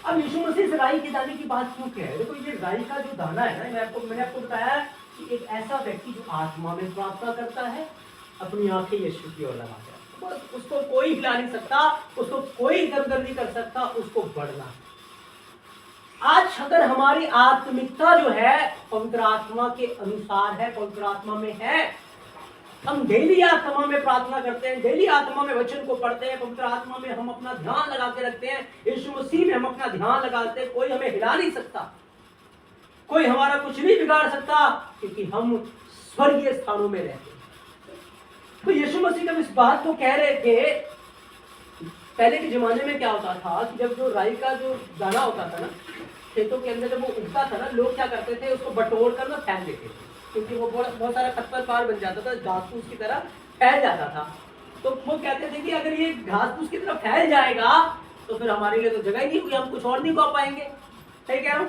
अब यीशु मसीह इस राई के दाने की बात क्यों कह रहे हैं? देखो, ये राई का जो दाना है ना, मैंने आपको बताया कि एक ऐसा व्यक्ति जो आत्मा में प्रार्थना करता है, अपनी आंखें यीशु की ओर लगाता है, बस उसको कोई हिला नहीं सकता, उसको कोई इधर-उधर नहीं कर सकता, उसको बढ़ना है। आज अगर हमारी आत्मिकता जो है पवित्र आत्मा के अनुसार है, पवित्र आत्मा में है, हम डेली आत्मा में प्रार्थना करते हैं, डेली आत्मा में वचन को पढ़ते हैं, पवित्र आत्मा में हम अपना ध्यान लगा के रखते हैं, यीशु मसीह में हम अपना ध्यान लगाते हैं, कोई हमें हिला नहीं सकता, कोई हमारा कुछ नहीं बिगाड़ सकता, क्योंकि हम स्वर्गीय स्थानों में रहते हैं। तो यीशु मसीह जब इस बात को कह रहे थे, पहले के जमाने में क्या होता था कि जब जो राई का जो दाना होता था ना खेतों के अंदर, जब वो उगता था ना, लोग क्या करते थे? उसको बटोर कर ना फेंक देते थे, क्योंकि वो बहुत सारा खरपतवार बन जाता था, घास फूस की तरह फैल जाता था। तो वो कहते थे कि अगर ये घास फूस की तरह फैल जाएगा तो फिर हमारे लिए तो जगह ही नहीं होगी, हम कुछ और नहीं कर पाएंगे। सही कह रहा हूं?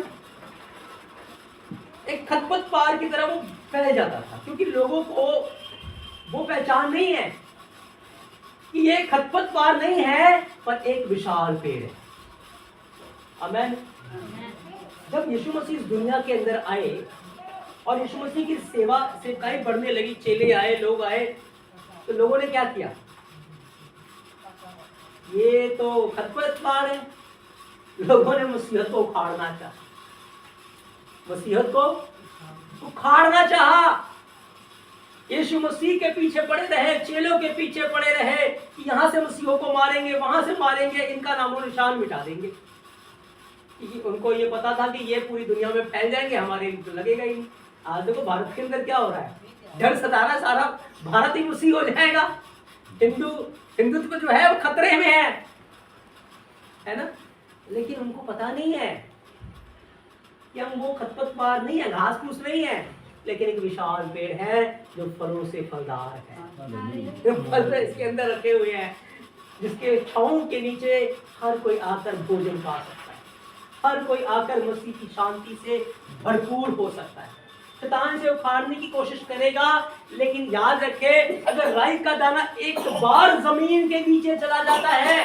एक खरपतवार की तरह वो फैल जाता था, क्योंकि लोगों को वो पहचान नहीं है कि ये खरपतवार नहीं है, पर एक विशाल पेड़ है। आमीन। जब यीशु मसीह इस दुनिया के अंदर आए और यीशु मसीह की सेवकाई बढ़ने लगी, चेले आए, लोग आए, तो लोगों ने क्या किया, ये तो खरपतवार है, लोगों ने मसीहत को उखाड़ना चाहा, मसीहत को उखाड़ना चाहा। यीशु मसीह के पीछे पड़े रहे, चेलों के पीछे पड़े रहे कि यहाँ से मसीहों को मारेंगे, वहां से मारेंगे, इनका नामो निशान मिटा देंगे। क्योंकि उनको ये पता था कि ये पूरी दुनिया में फैल जाएंगे, हमारे तो लगेगा ही नहीं। आज देखो भारत के अंदर क्या हो रहा है, डर सता रहा, सारा भारत ही मसीह हो जाएगा, हिंदुत्व जो है वो खतरे में है ना। लेकिन उनको पता नहीं है कि हम वो खरपतवार नहीं है, घास फूस नहीं है, लेकिन एक विशाल पेड़ है जो फलों से फलदार है। फल इसके अंदर रखे हुए हैं, जिसके छांव के नीचे हर कोई आकर भोजन पा सकता है, हर कोई आकर मसीह की शांति से भरपूर हो सकता है। शैतान से उखाड़ने की कोशिश करेगा, लेकिन याद रखे, अगर राई का दाना एक बार जमीन के नीचे चला जाता है,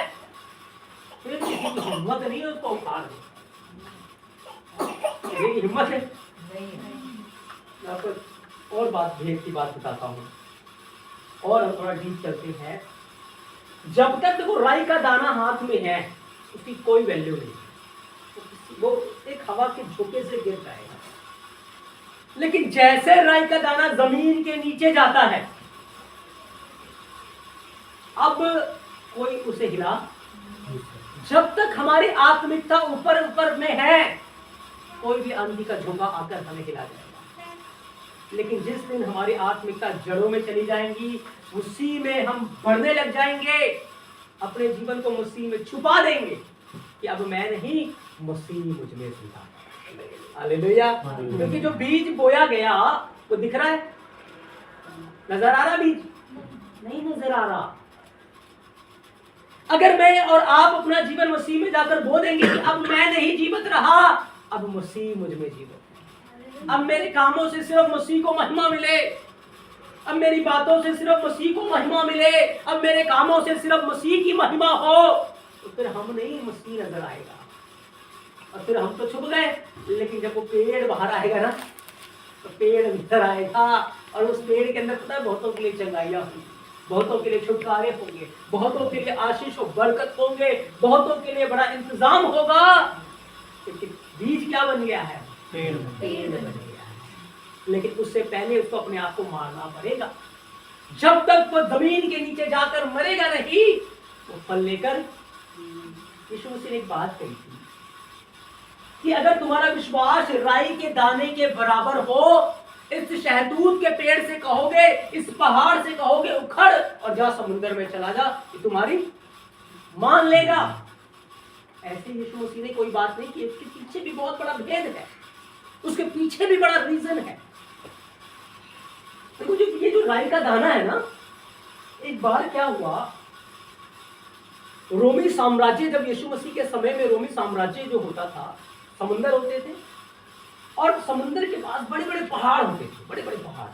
फिर किसी की हिम्मत नहीं है उसको उखाड़ दे। ये हिम्मत है। मैं आपको और बात, भेद की बात बताता हूँ, और हम थोड़ा डीप चलते हैं। जब तक देखो राई का दाना हाथ में है, उसकी कोई वैल्यू नहीं, वो एक हवा के झोंके से गिर जाएगा। लेकिन जैसे राई का दाना जमीन के नीचे जाता है, अब कोई उसे हिला, जब तक हमारी आत्मिकता ऊपर ऊपर में है, कोई भी आंधी का झोंका आकर हमें हिला जाएगा। लेकिन जिस दिन हमारी आत्मिकता जड़ों में चली जाएंगी, उसी में हम बढ़ने लग जाएंगे, अपने जीवन को मसीह में छुपा देंगे कि अब मैं नहीं, मसीह मुझ में सीधा। हालेलुया। क्योंकि जो बीज बोया गया वो दिख रहा है, नजर आ रहा बीज? नहीं नजर आ रहा। अगर मैं और आप अपना जीवन मसीह में जाकर बो देंगे कि अब मैं नहीं जीवित रहा, अब मसीह मुझ में जीवित, अब मेरे कामों से सिर्फ मसीह को महिमा मिले, अब मेरी बातों से सिर्फ मसीह को महिमा मिले, अब मेरे कामों से सिर्फ मसीह की महिमा हो, तो फिर हम नहीं, मसीह नजर आएगा। और फिर हम तो छुप गए, लेकिन जब वो पेड़ बाहर आएगा ना, तो पेड़ भीतर आएगा, और उस पेड़ के अंदर पता है बहुतों के लिए चंगाइयां होंगी, बहुतों के लिए छुटकारे होंगे, बहुतों के लिए आशीष और बरकत होंगे, बहुतों के लिए बड़ा इंतजाम होगा। क्योंकि बीज क्या बन गया है? पेड़ बन गया है। लेकिन उससे पहले उसको अपने आप को मारना पड़ेगा। जब तक वो जमीन के नीचे जाकर मरेगा नहीं, वो फल लेकर। यीशु मसीह ने एक बात कही थी कि अगर तुम्हारा विश्वास राई के दाने के बराबर हो, इस शहतूत के पेड़ से कहोगे, इस पहाड़ से कहोगे उखड़ और जा समुद्र में चला जा, ये तुम्हारी मान लेगा। ऐसे यीशु मसीह ने कोई बात नहीं की। इसके पीछे भी बहुत बड़ा भेद है, उसके पीछे भी बड़ा रीजन है। देखो, ये जो राई का दाना है ना, एक बार क्या हुआ, रोमी साम्राज्य, जब यीशु मसीह के समय में रोमी साम्राज्य जो होता था, समुंदर होते थे, और समुद्र के पास बड़े बड़े पहाड़ होते थे, बड़े बड़े पहाड़।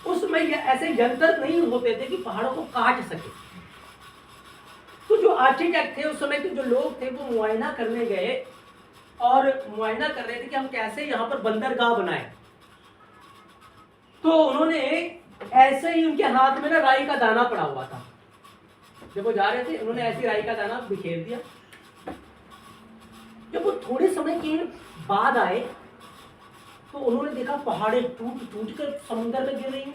उस समय ऐसे यंत्र नहीं होते थे कि पहाड़ों को काट सके। तो जो आर्किटेक्ट थे उस समय के, जो लोग थे, वो मुआयना करने गए और मुआयना कर रहे थे कि हम कैसे यहाँ पर बंदरगाह बनाए। तो उन्होंने ऐसे ही, उनके हाथ में ना राई का दाना पड़ा हुआ था। जब वो जा रहे थे, उन्होंने ऐसी राई का दाना बिखेर दिया। जब वो थोड़े समय के बाद आए, तो उन्होंने देखा पहाड़े टूट टूट कर समुद्र में गिर रही हैं,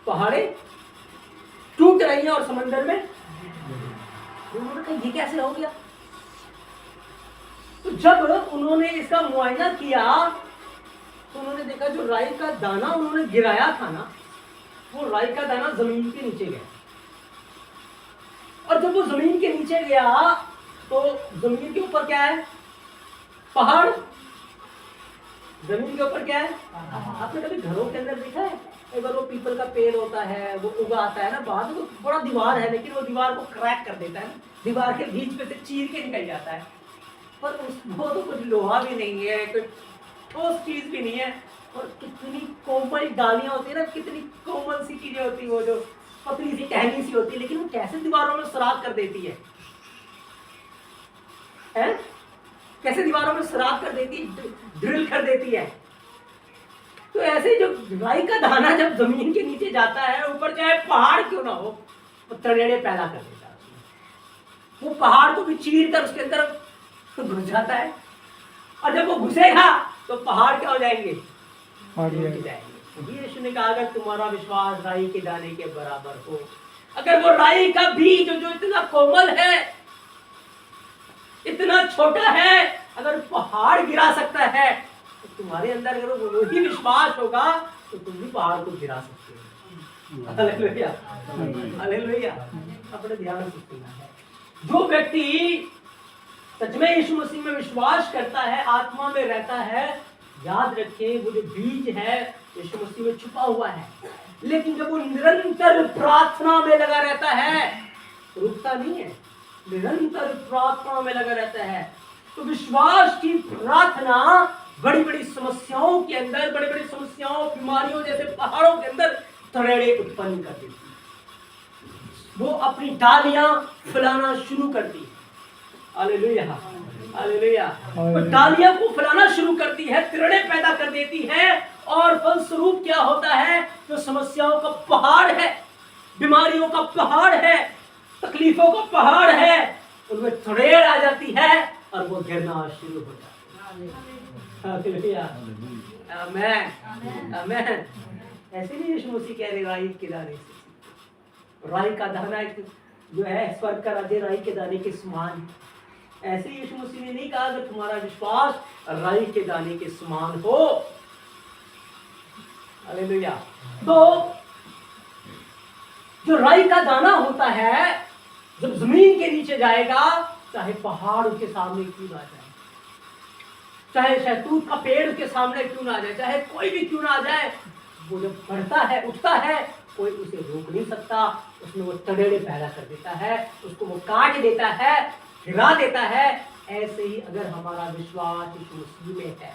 पहाड़े टूट रही हैं और समुद्र में। उन्होंने कहा ये कैसे हो गया? तो जब उन्होंने इसका मुआयना किया, तो उन्होंने देखा जो राई का दाना उन्होंने गिराया था ना, वो राई का दाना जमीन के नीचे गया। और जब वो जमीन के नीचे गया, तो जमीन के ऊपर क्या है? पहाड़। जमीन के ऊपर क्या है? आपने कभी घरों के अंदर देखा है? अगर वो पीपल का पेड़ होता है, वो उगा आता है ना, बाहर तो बड़ा दीवार है, लेकिन वो दीवार को क्रैक कर देता है, दीवार के बीच में से चीर के निकल जाता है। पर उसको तो कुछ लोहा भी नहीं है, कुछ ठोस चीज भी नहीं है, और कितनी कोमल डालियां होती है ना, कितनी कोमल सी चीजें होती है, वो जो पतली सी टहनी सी होती है, लेकिन वो कैसे दीवारों में सुराख कर देती है, कैसे दीवारों में सुराख कर देती है, ड्रिल कर देती है। तो ऐसे जो राई का दाना जब जमीन के नीचे जाता है, ऊपर चाहे पहाड़ क्यों ना हो, वो तड़ेड़े पैदा कर देता है उसमें। वो पहाड़ को भी चीर कर उसके अंदर घुस जाता है, और जब वो घुसेगा तो पहाड़ क्या हो जाएंगे, और टूट जाएंगे। यीशु ने कहा अगर तुम्हारा विश्वास राई के दाने के बराबर हो, अगर वो राई का बीज जो इतना कोमल है, इतना छोटा है, अगर पहाड़ गिरा सकता है, तो तुम्हारे अंदर अगर वही विश्वास होगा तो तुम भी पहाड़ को गिरा सकते हो। Hallelujah, hallelujah. अपने ध्यान से सुनना है। जो व्यक्ति सच में यीशु मसीह में विश्वास करता है, आत्मा में रहता है, याद रखें वो जो बीज है यीशु मसीह में छुपा हुआ है, लेकिन जब वो निरंतर प्रार्थना में लगा रहता है, रुकता नहीं है, निरंतर प्रार्थना में लगा रहता है, तो विश्वास की प्रार्थना बड़ी बड़ी समस्याओं के अंदर, बड़ी बड़ी समस्याओं, बीमारियों जैसे पहाड़ों के अंदर तड़ेड़े उत्पन्न कर देती है। वो अपनी डालियां फैलाना शुरू करती है। Hallelujah, hallelujah. वो डालियां को फैलाना शुरू करती है, तड़ेड़े पैदा कर देती है, और फलस्वरूप क्या होता है, जो समस्याओं का पहाड़ है, बीमारियों का पहाड़ है, तकलीफों का पहाड़ है, उनमें तड़ेड़ आ जाती है और वो गिरना शुरू हो जाता है। हालेलुया, आमीन, आमीन। ऐसे नहीं यीशु मसीह कह रहे राई के दाने से, राई का दाना जो है स्वर्ग का राज्य राई के दाने के समान। ऐसे यीशु मसीह ने नहीं कहा अगर तुम्हारा विश्वास राई के दाने के समान हो। हालेलुया। तो जो राई का दाना होता है, जब जमीन के नीचे जाएगा, चाहे पहाड़ उसके सामने क्यों ना जाए, चाहे शहतूत का पेड़ उसके सामने क्यों ना जाए, चाहे कोई भी क्यों ना जाए, वो जब बढ़ता है, उठता है, कोई उसे रोक नहीं सकता। उसमें वो तड़ेड़े पैदा कर देता है, उसको वो काट देता है, गिरा देता है। ऐसे ही अगर हमारा विश्वास यीशु मसीह में है,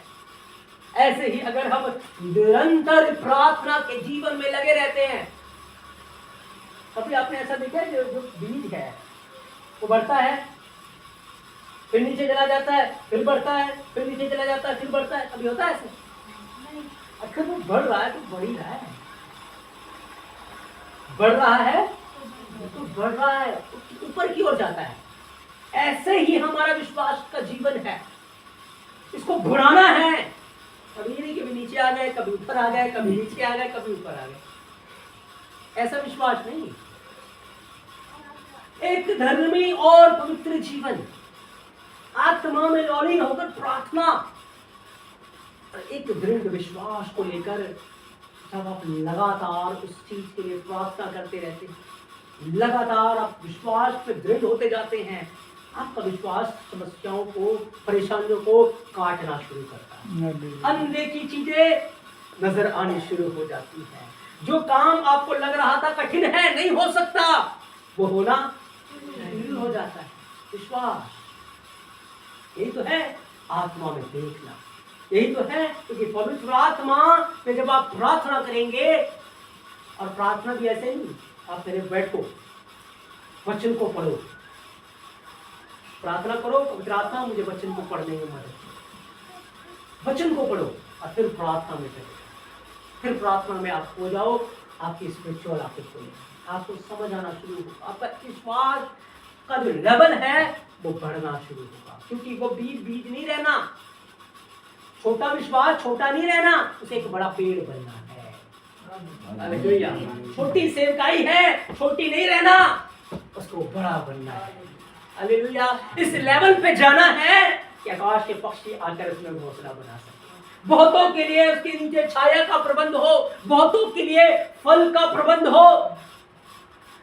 ऐसे ही अगर हम निरंतर प्रार्थना के जीवन में लगे रहते हैं, कभी आपने ऐसा देखा है जो बीज है वो बढ़ता है, फिर नीचे चला जाता है, फिर बढ़ता है, फिर नीचे चला जाता है, फिर बढ़ता है, कभी होता है ऐसे? अगर वो बढ़ रहा है तो बढ़ ही रहा है, बढ़ रहा है तो बढ़ रहा है, ऊपर की ओर जाता है। ऐसे ही हमारा विश्वास का जीवन है, इसको बढ़ाना है। कभी नहीं कभी नीचे आ गए, कभी ऊपर आ गए, कभी नीचे आ गए, कभी ऊपर आ गए, ऐसा विश्वास नहीं। एक धर्मी और पवित्र जीवन, आत्मा में लौलीन होकर प्रार्थना, एक दृढ़ विश्वास को लेकर जब आप लगातार उस चीज के लिए प्रार्थना करते रहते हैं, लगातार आप विश्वास पे दृढ़ होते जाते हैं, आपका विश्वास समस्याओं को, परेशानियों को काटना शुरू करता है। अनदेखी चीजें नजर आनी शुरू हो जाती है। जो काम आपको लग रहा था कठिन है, नहीं हो सकता, वो होना शुरू हो जाता है। विश्वास यही तो है, आत्मा में देखना यही तो है। क्योंकि पवित्र आत्मा में जब आप प्रार्थना करेंगे, और प्रार्थना भी ऐसे नहीं, आप पहले बैठो, वचन को पढ़ो, प्रार्थना करो, पवित्र आत्मा मुझे वचन को पढ़ने में मदद करो, वचन को पढ़ो और फिर प्रार्थना में चलो, फिर प्रार्थना में आप हो जाओ, आपकी स्पिरिचुअल आंखें खोलें, आपको समझ आना शुरू होगा, आपका विश्वास का जो लेवल है वो बढ़ना शुरू होगा। क्योंकि वो बीज नहीं रहना, छोटा विश्वास छोटा नहीं रहना, उसे एक बड़ा पेड़ बनना है। हालेलुया। छोटी सेवकाई है, छोटी नहीं रहना, उसको बड़ा बनना है। हालेलुया। इस लेवल पे जाना है कि आकाश के पक्षी आकर उसमें घोंसला बना सके, बहुतों के लिए उसके नीचे छाया का प्रबंध हो, बहुतों के लिए फल का प्रबंध हो।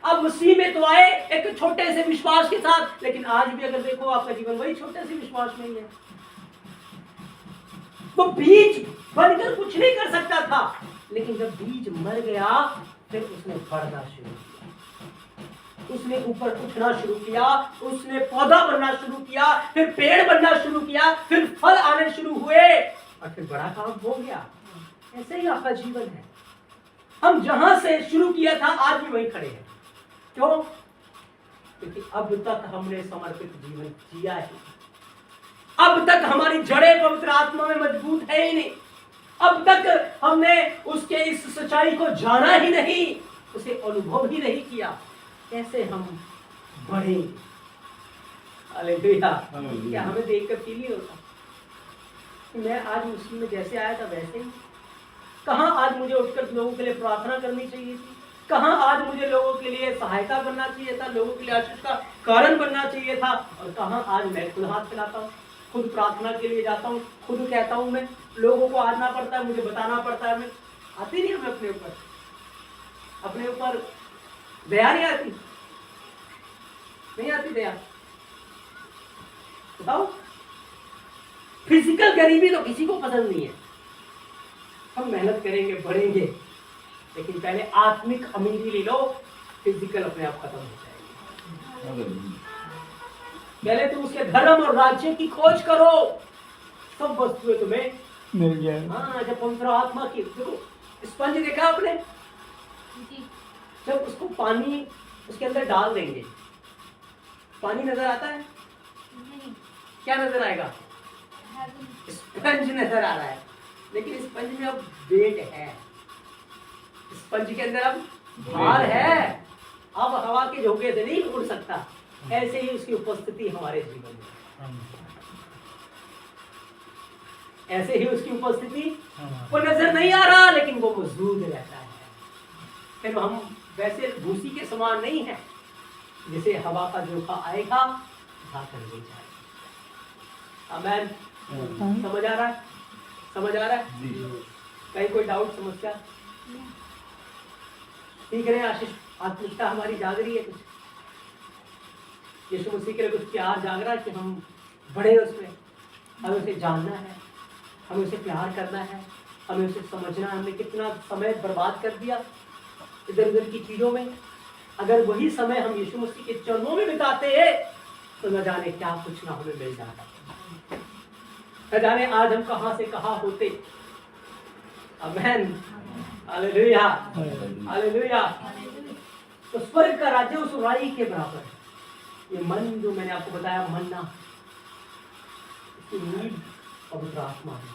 अब मसीह में तो आए एक छोटे से विश्वास के साथ, लेकिन आज भी अगर देखो आपका जीवन वही छोटे से विश्वास में ही है। तो बीज बनकर कुछ नहीं कर सकता था, लेकिन जब बीज मर गया फिर उसने बढ़ना शुरू किया, उसने ऊपर उठना शुरू किया, उसने पौधा बनना शुरू किया, फिर पेड़ बनना शुरू किया, फिर फल आने शुरू हुए और फिर बड़ा काम हो गया। ऐसे ही आपका जीवन है। हम जहां से शुरू किया था आज भी वहीं खड़े हैं। क्यों? क्योंकि अब तक हमने समर्पित जीवन जिया है, अब तक हमारी जड़ें पवित्र आत्मा में मजबूत है ही नहीं। अब तक हमने उसके इस सच्चाई को जाना ही नहीं, उसे अनुभव ही नहीं किया, कैसे हम बढ़ेंगे? हालेलुया। क्या हमें देखकर फील नहीं होता कि मैं आज मुस्लिम में जैसे आया था वैसे ही? कहाँ आज मुझे उठकर लोगों के लिए प्रार्थना करनी चाहिए थी? कहाँ आज मुझे लोगों के लिए सहायता बनना चाहिए था, लोगों के लिए आशीष का कारण बनना चाहिए था? और कहाँ आज मैं खुद हाथ फैलाता हूँ, खुद प्रार्थना के लिए जाता हूँ, खुद कहता हूँ, मैं लोगों को आना पड़ता है, मुझे बताना पड़ता है, मैं आती नहीं हमें अपने ऊपर दया नहीं आती, नहीं आती दया। बताओ, फिजिकल गरीबी तो किसी को पसंद नहीं है। हम मेहनत करेंगे, बढ़ेंगे, लेकिन पहले आत्मिक अमीरी ले लो, फिजिकल अपने आप खत्म हो जाएगी। पहले तुम उसके धर्म और राज्य की खोज करो, सब वस्तुएं तुम्हें मिल जाए। हाँ, जब पवित्र आत्मा की, देखो स्पंज देखा आपने, जी जब उसको पानी उसके अंदर डाल देंगे, पानी नजर आता है? नहीं क्या नजर आएगा? heaven स्पंज नजर आ रहा है, लेकिन स्पंज में अब वेट है, स्पंज के अंदर अब भार है, अब हवा के झोंके से नहीं उड़ सकता। ऐसे ही उसकी उपस्थिति हमारे जीवन में, ऐसे ही उसकी उपस्थिति, वो नजर नहीं आ रहा लेकिन वो मौजूद रहता है। फिर हम वैसे भूसी के समान नहीं है, जिसे हवा का झोंका आएगा उठाकर ले जाएगा। आमेन। समझ आ रहा है? समझ आ रहा है? कहीं कोई डाउट, समस्या? सीख रहे हैं आशीष? आत्मिकता हमारी जाग रही है कुछ? यीशु मसीह के लिए कुछ प्यार जाग रहा है कि हम बढ़े उसमें? हमें उसे जानना है, हमें उसे प्यार करना है, हमें उसे समझना है। हमने कितना समय बर्बाद कर दिया इधर उधर की चीजों में। अगर वही समय हम यीशु मसीह के चरणों में बिताते हैं तो न जाने क्या कुछ ना हमें मिल जाता, न जाने आज हम कहां से कहां होते। आमेन। Hallelujah, hallelujah. तो स्वर्ग का राज्य उस राई के बराबर है। ये मन जो मैंने आपको बताया, मन्ना, इसकी नींव पवित्र आत्मा है,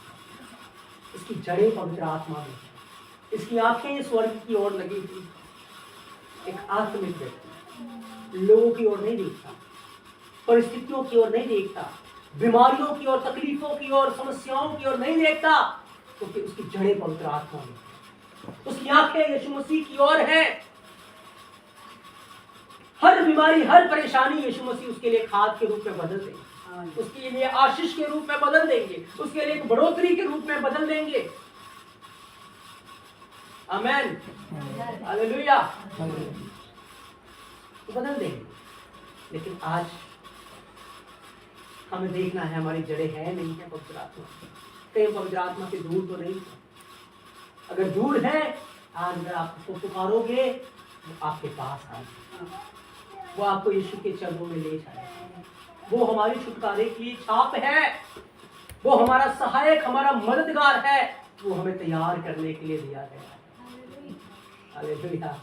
इसकी जड़ें पवित्र आत्मा में, इसकी आंखें स्वर्ग की ओर लगी हुई। एक आत्मिक व्यक्ति लोगों की ओर नहीं देखता, परिस्थितियों की ओर नहीं देखता, बीमारियों की ओर, तकलीफों की ओर, समस्याओं की ओर नहीं देखता, क्योंकि उसकी जड़ें पवित्र आत्मा में, उसकी आंखें यीशु मसीह की ओर है। हर बीमारी, हर परेशानी यीशु मसीह उसके लिए खाद के रूप में बदल देंगे, उसके लिए आशीष के रूप में बदल देंगे, उसके लिए एक बढ़ोतरी के रूप में बदल देंगे। आमेन, हालेलुया। तो बदल देंगे। लेकिन आज हमें देखना है हमारी जड़ें हैं नहीं है पवित्र आत्मा, कहीं पवित्र आत्मा से दूर तो नहीं। अगर दूर है, आज अगर आप उसको पुकारोगे वो आपके पास आएगा, वो आपको यीशु के चरणों में ले जाएगा। वो हमारी छुटकारे के लिए छाप है, वो हमारा सहायक, हमारा मददगार है, वो हमें तैयार करने के लिए दिया गया है। हालेलुया।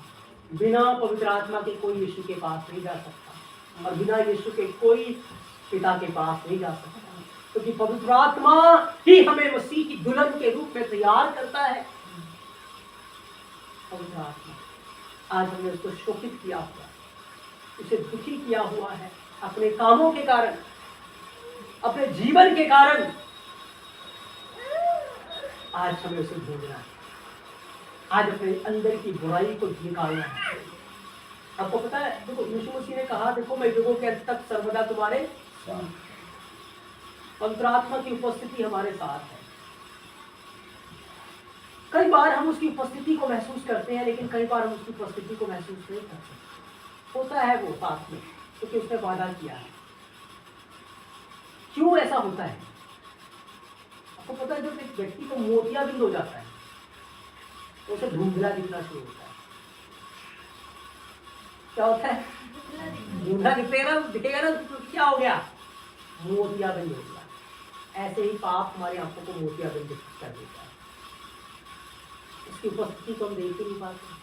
बिना पवित्र आत्मा के कोई यीशु के पास नहीं जा सकता, और बिना यीशु के कोई पिता के पास नहीं जा सकता, क्योंकि पवित्र आत्मा ही हमें मसीह की दुल्हन के रूप में तैयार करता है। पवित्र आत्मा, आज हमने उसको शोकित किया हुआ, उसे दुखी किया हुआ है अपने कामों के कारण, अपने जीवन के कारण। आज हमें उसे ढूंढना है, आज अपने अंदर की बुराई को निकालना है। आपको पता है, देखो यीशु मसीह ने कहा, देखो मैं युगों के अंत तक सर्वदा तुम्हारे साथ। पवित्र आत्मा की उपस्थिति हमारे साथ है। कई बार हम उसकी उपस्थिति को महसूस करते हैं, लेकिन कई बार हम उसकी उपस्थिति को महसूस नहीं करते। होता है वो साथ में, क्योंकि उसने वादा किया है। क्यों ऐसा होता है? आपको पता है, जब एक व्यक्ति को मोतियाबिंद हो जाता है, उसे धुंधला दिखना शुरू होता है। क्या होता है? धुंधला दिखेगा ना, तो क्या हो गया? मोतियाबिंद हो गया। ऐसे ही पाप हमारी आंखों को मोतियाबिंद कर देता है। उसकी उपस्थिति को हम देख ही नहीं पाते,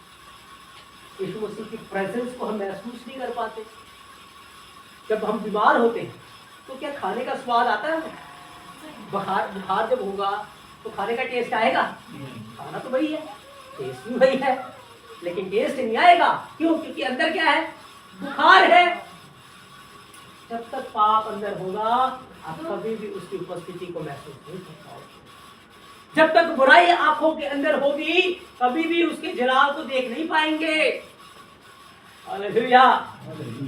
यीशु मसीह की प्रेजेंस को हम महसूस नहीं कर पाते। जब हम बीमार होते हैं तो क्या खाने का स्वाद आता है? बुखार जब होगा तो खाने का टेस्ट आएगा? खाना तो वही है, टेस्ट भी वही है, लेकिन टेस्ट नहीं आएगा। क्यों? क्योंकि अंदर क्या है? बुखार है। जब तक पाप अंदर होगा आप कभी भी उसकी उपस्थिति को महसूस नहीं कर पाओगे। जब तक बुराई आंखों के अंदर होगी कभी भी उसके जलाल को देख नहीं पाएंगे। Hallelujah,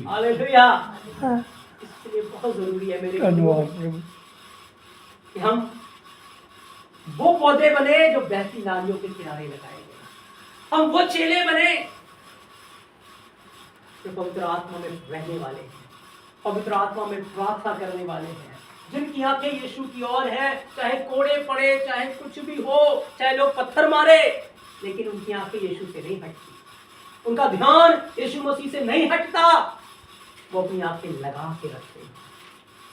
hallelujah. इसलिए बहुत जरूरी है मेरे कि हम वो पौधे बने जो बहती नालियों के किनारे लगाए गए। हम वो चेले बने जो पवित्र आत्मा में रहने वाले हैं, पवित्र आत्मा में प्रार्थना करने वाले हैं, जिनकी आंखें यीशु की ओर है। चाहे कोड़े पड़े, चाहे कुछ भी हो, चाहे लोग पत्थर मारे, लेकिन उनकी आंखें यीशु से नहीं हटती, उनका ध्यान यीशु मसीह से नहीं हटता। वो अपनी आंखें लगा के रखते हैं।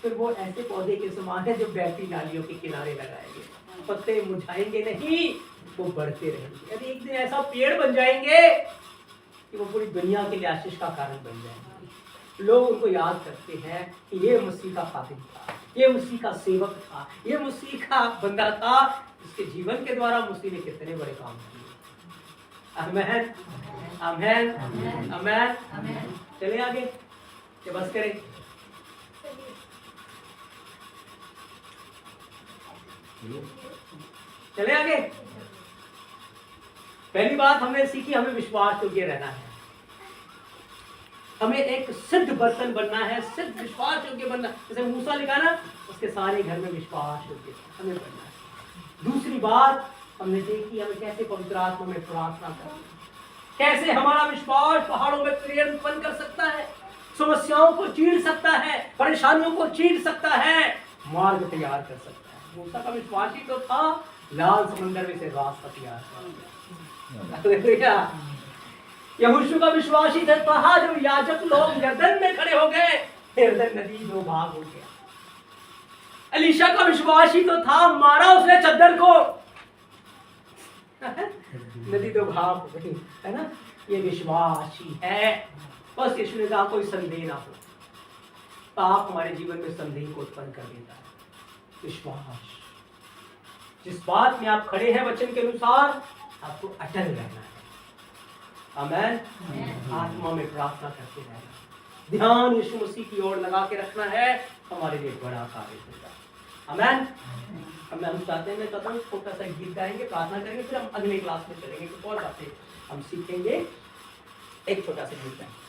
फिर वो ऐसे पौधे के समान है जो बहती नालियों के किनारे लगाएंगे, पत्ते मुरझाएंगे नहीं, वो बढ़ते रहेंगे। यदि एक दिन ऐसा पेड़ बन जाएंगे कि वो पूरी दुनिया के लिए आशीष का कारण बन जाएंगे। लोग उनको याद करते हैं कि ये मसीह का खातिन था, ये मसीह का सेवक था, ये मसीह का बंदा था, इसके जीवन के द्वारा मसीह ने कितने बड़े काम किए। आमेन, आमेन, आमेन। चले आगे, ये बस करें। चले आगे। पहली बात हमने सीखी, हमें विश्वास योग्य रहना है। हमें एक सिद्ध बर्तन बनना है, सिद्ध विश्वास योग्य बनना। जैसे मूसा लिखा ना, उसके सारे घर में विश्वास योग्य हमें बनना है। दूसरी बात हमने देखी, हमें कैसे पवित्र आत्मा में प्रार्थना करना, कैसे हमारा विश्वास पहाड़ों में प्रेरणा उत्पन्न कर सकता है, समस्याओं को चीर सकता है, परेशानियों को चीर सकता है, मार्ग तैयार कर सकता है। मूसा का विश्वास ही तो था, लाल समंदर में से रास्ता तैयार कर। यहोशू का विश्वासी था, जो याजक लोग यरदन में खड़े हो गए, यरदन नदी दो भाग हो गया। एलीशा का विश्वासी तो था, मारा उसने चद्दर को, नदी दो भाग हो गई, है ना। ये विश्वासी है। बस यीशु ने कहा कोई संदेह ना हो। पाप हमारे जीवन में संदेह को उत्पन्न कर देता है। विश्वास, जिस बात में आप खड़े हैं वचन के अनुसार, आपको अटल रहना है। आमेन। आत्मा में प्रार्थना करते रहना, ध्यान यीशु मसीह की ओर लगा के रखना है, हमारे लिए बड़ा कार्य होगा। आमेन। हम चाहते हैं, मैं चाहता हूँ छोटा सा गीत गाएंगे, प्रार्थना करेंगे, फिर हम अगले क्लास में चलेंगे, कुछ और बातें हम सीखेंगे। एक छोटा सा गीत गाएंगे।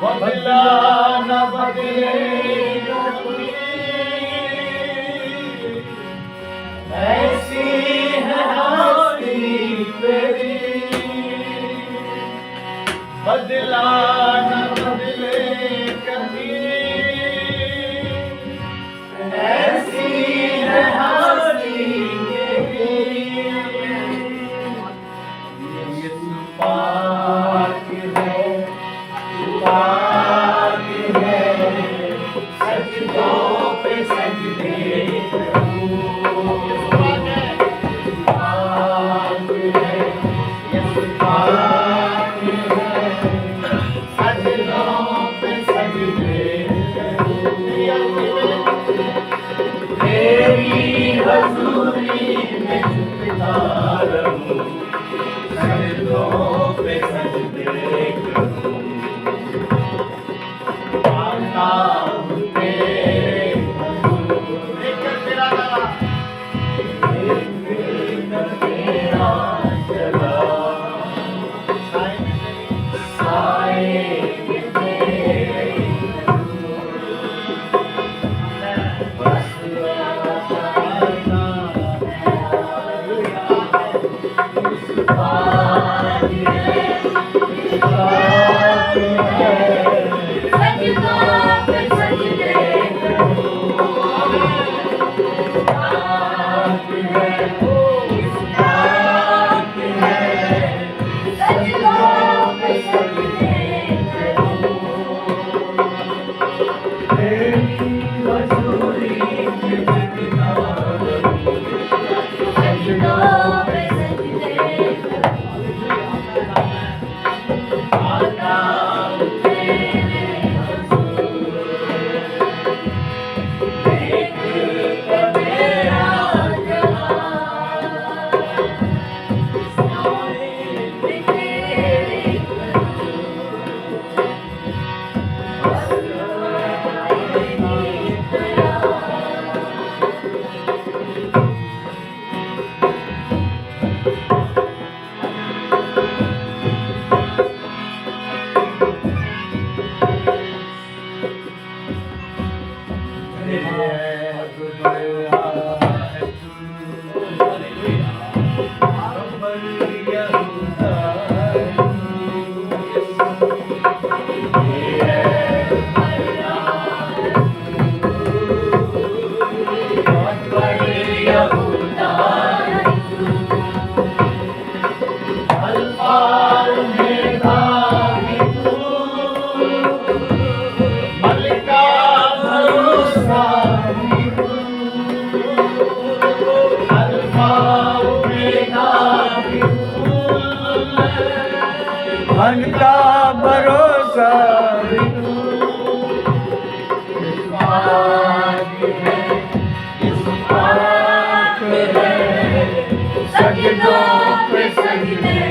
बदला न बदलेगा कोई, ऐसी है हस्ती तेरी। बदला न बदले कभी, ऐसी है हस्ती तेरी। यीशु पाक है, पाक है, सजदों पे सजदे करूं। पाक है, यीशु पाक है, सजदों पे सजदे करूं। तेरी हज़ूरी में झुकता रहूं, सजदों पे सजदे करूं। सजदों पे सजदे आता हूँ तेरे हुजूर देख के मेरा जहां साए में तेरे मन का भरोसा सजदों पे सजदे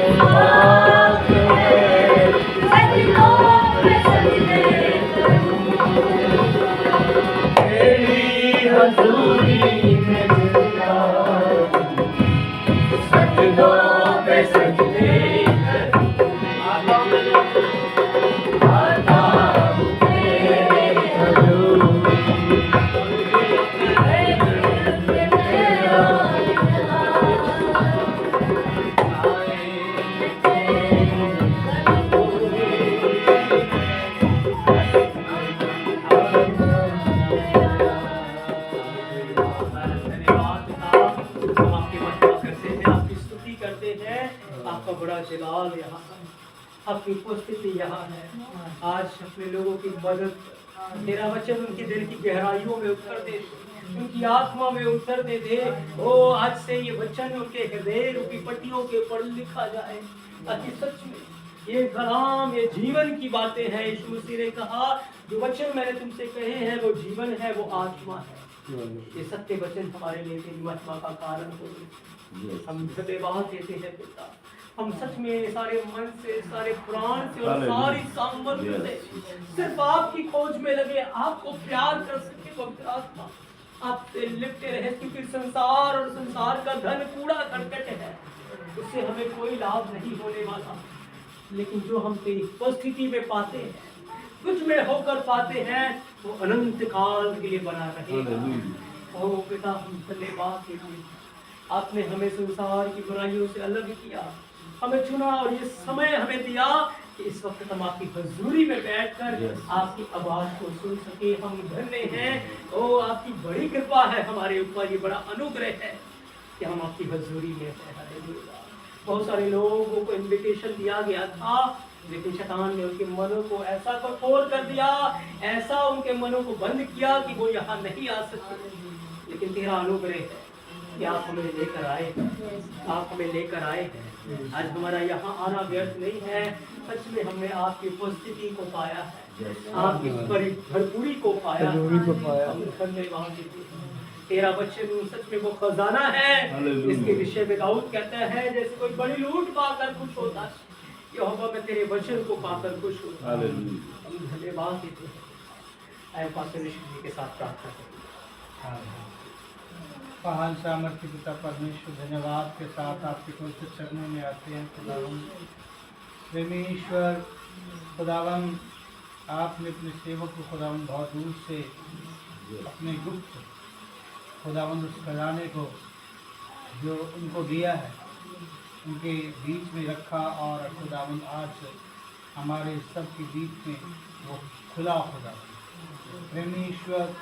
पाक है सजदों पे सजदे तेरी हज़ूरी पे सजदों पे सजदे आता हूँ तेरे तेरा आपका बड़ा जलाल यहाँ है, आपकी उपस्थिति यहाँ है। आज अपने लोगों की मदद, तेरा वचन उनके दिल की गहराइयों में उतर दे, उनकी आत्मा में उतर दे दे। ओ आज से ये वचन उनके हृदय की पट्टियों के ऊपर लिखा जाए, ताकि सच में ये कलाम, ये जीवन की बातें हैं। यीशु मसीह ने कहा जो वचन मैंने तुमसे कहे हैं वो जीवन है, वो आत्मा है। ये सत्य वचन हमारे लिए तेरी महिमा का कारण हो। हम धन्यवाद देते हैं पिता। हम सच में सारे मन से, सारे प्राण से और सारी सामर्थ्य से सिर्फ आपकी खोज में लगे, आपको प्यार कर सके। पवित्र आत्मा आपसे लिपटे रहे, क्योंकि संसार और संसार का धन कूड़ा करकट है, उससे हमें कोई लाभ नहीं होने वाला। लेकिन जो हम तेरी उपस्थिति में पाते हैं, कुछ में होकर पाते हैं, वो अनंत काल के लिए बना रहेगा। ओ पिता, हम धन्यवाद देते हैं। आपने हमें संसार की बुराइयों से अलग किया, हमें चुना और ये समय हमें दिया कि इस वक्त हम आपकी हजूरी में बैठकर आपकी आवाज को सुन सके। हम धन्य हैं। ओ आपकी बड़ी कृपा है हमारे ऊपर, ये बड़ा अनुग्रह है कि हम आपकी हजूरी में हैं। हालेलुया। बहुत सारे लोगों को इनविटेशन दिया गया था, लेकिन शैतान ने उनके मनों को ऐसा कठोर कर दिया, ऐसा उनके मनों को बंद किया कि वो यहाँ नहीं आ सकते। लेकिन तेरा अनुग्रह है कि आप हमें लेकर आए, आप हमें लेकर आए हैं। आज हमारा यहाँ आना व्यर्थ नहीं है। सच में हमने आपकी उपस्थिति को पाया है, आपकी भरपूरी को पाया। हम धन्यवाद देते हैं। तेरा वचन सच में वो खजाना है, इसके विषय में दाऊद कहता है जैसे कोई बड़ी लूट पाकर खुश होता है, यहोवा मैं तेरे वचन को पाकर खुश होता हूं। हम धन्यवाद देते हैं। आए पास्टर ऋषि जी के साथ प्रार्थना करें। महान सामर्थ्य पिता परमेश्वर, धन्यवाद के साथ आपके पवित्र चरणों में आते हैं खुदावन। प्रेमीश्वर खुदावन, आपने अपने सेवक को खुदावन बहुत दूर से अपने गुप्त खुदावन उस खजाने को जो उनको दिया है उनके बीच में रखा, और खुदावन आज हमारे सब के बीच में वो खुला खुदावन। प्रेमीश्वर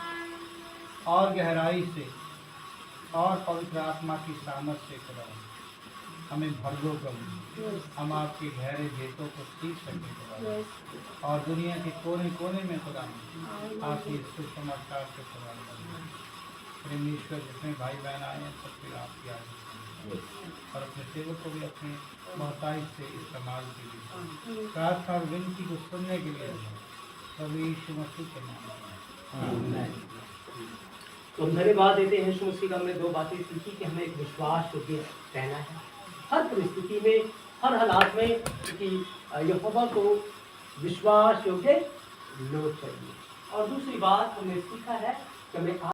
और गहराई से और पवित्र आत्मा की सामर्थ्य से खुदावन हमें भर दो प्रभु, हम आपके गहरे भेदों को सीख सकें खुदावन, और दुनिया के कोने कोने में खुदावन आपके सुसमाचार से खुदावन। परमेश्वर जितने भाई बहन आए हैं सबके आपकी आशीष, और अपने सेवक को भी अपने मोहताज से इस्तेमाल कीजिए। प्रार्थना और विनती को सुनने के लिए प्रभु यीशु मसीह के नाम में। तो हम धन्यवाद देते हैं। यीशु मसीह का हमने दो बातें सीखी कि हमें एक विश्वास योग्य रहना है हर परिस्थिति में, हर हालात में, क्योंकि यहोवा को विश्वास योग्य लोग चाहिए। और दूसरी बात हमने सीखा है कि हमें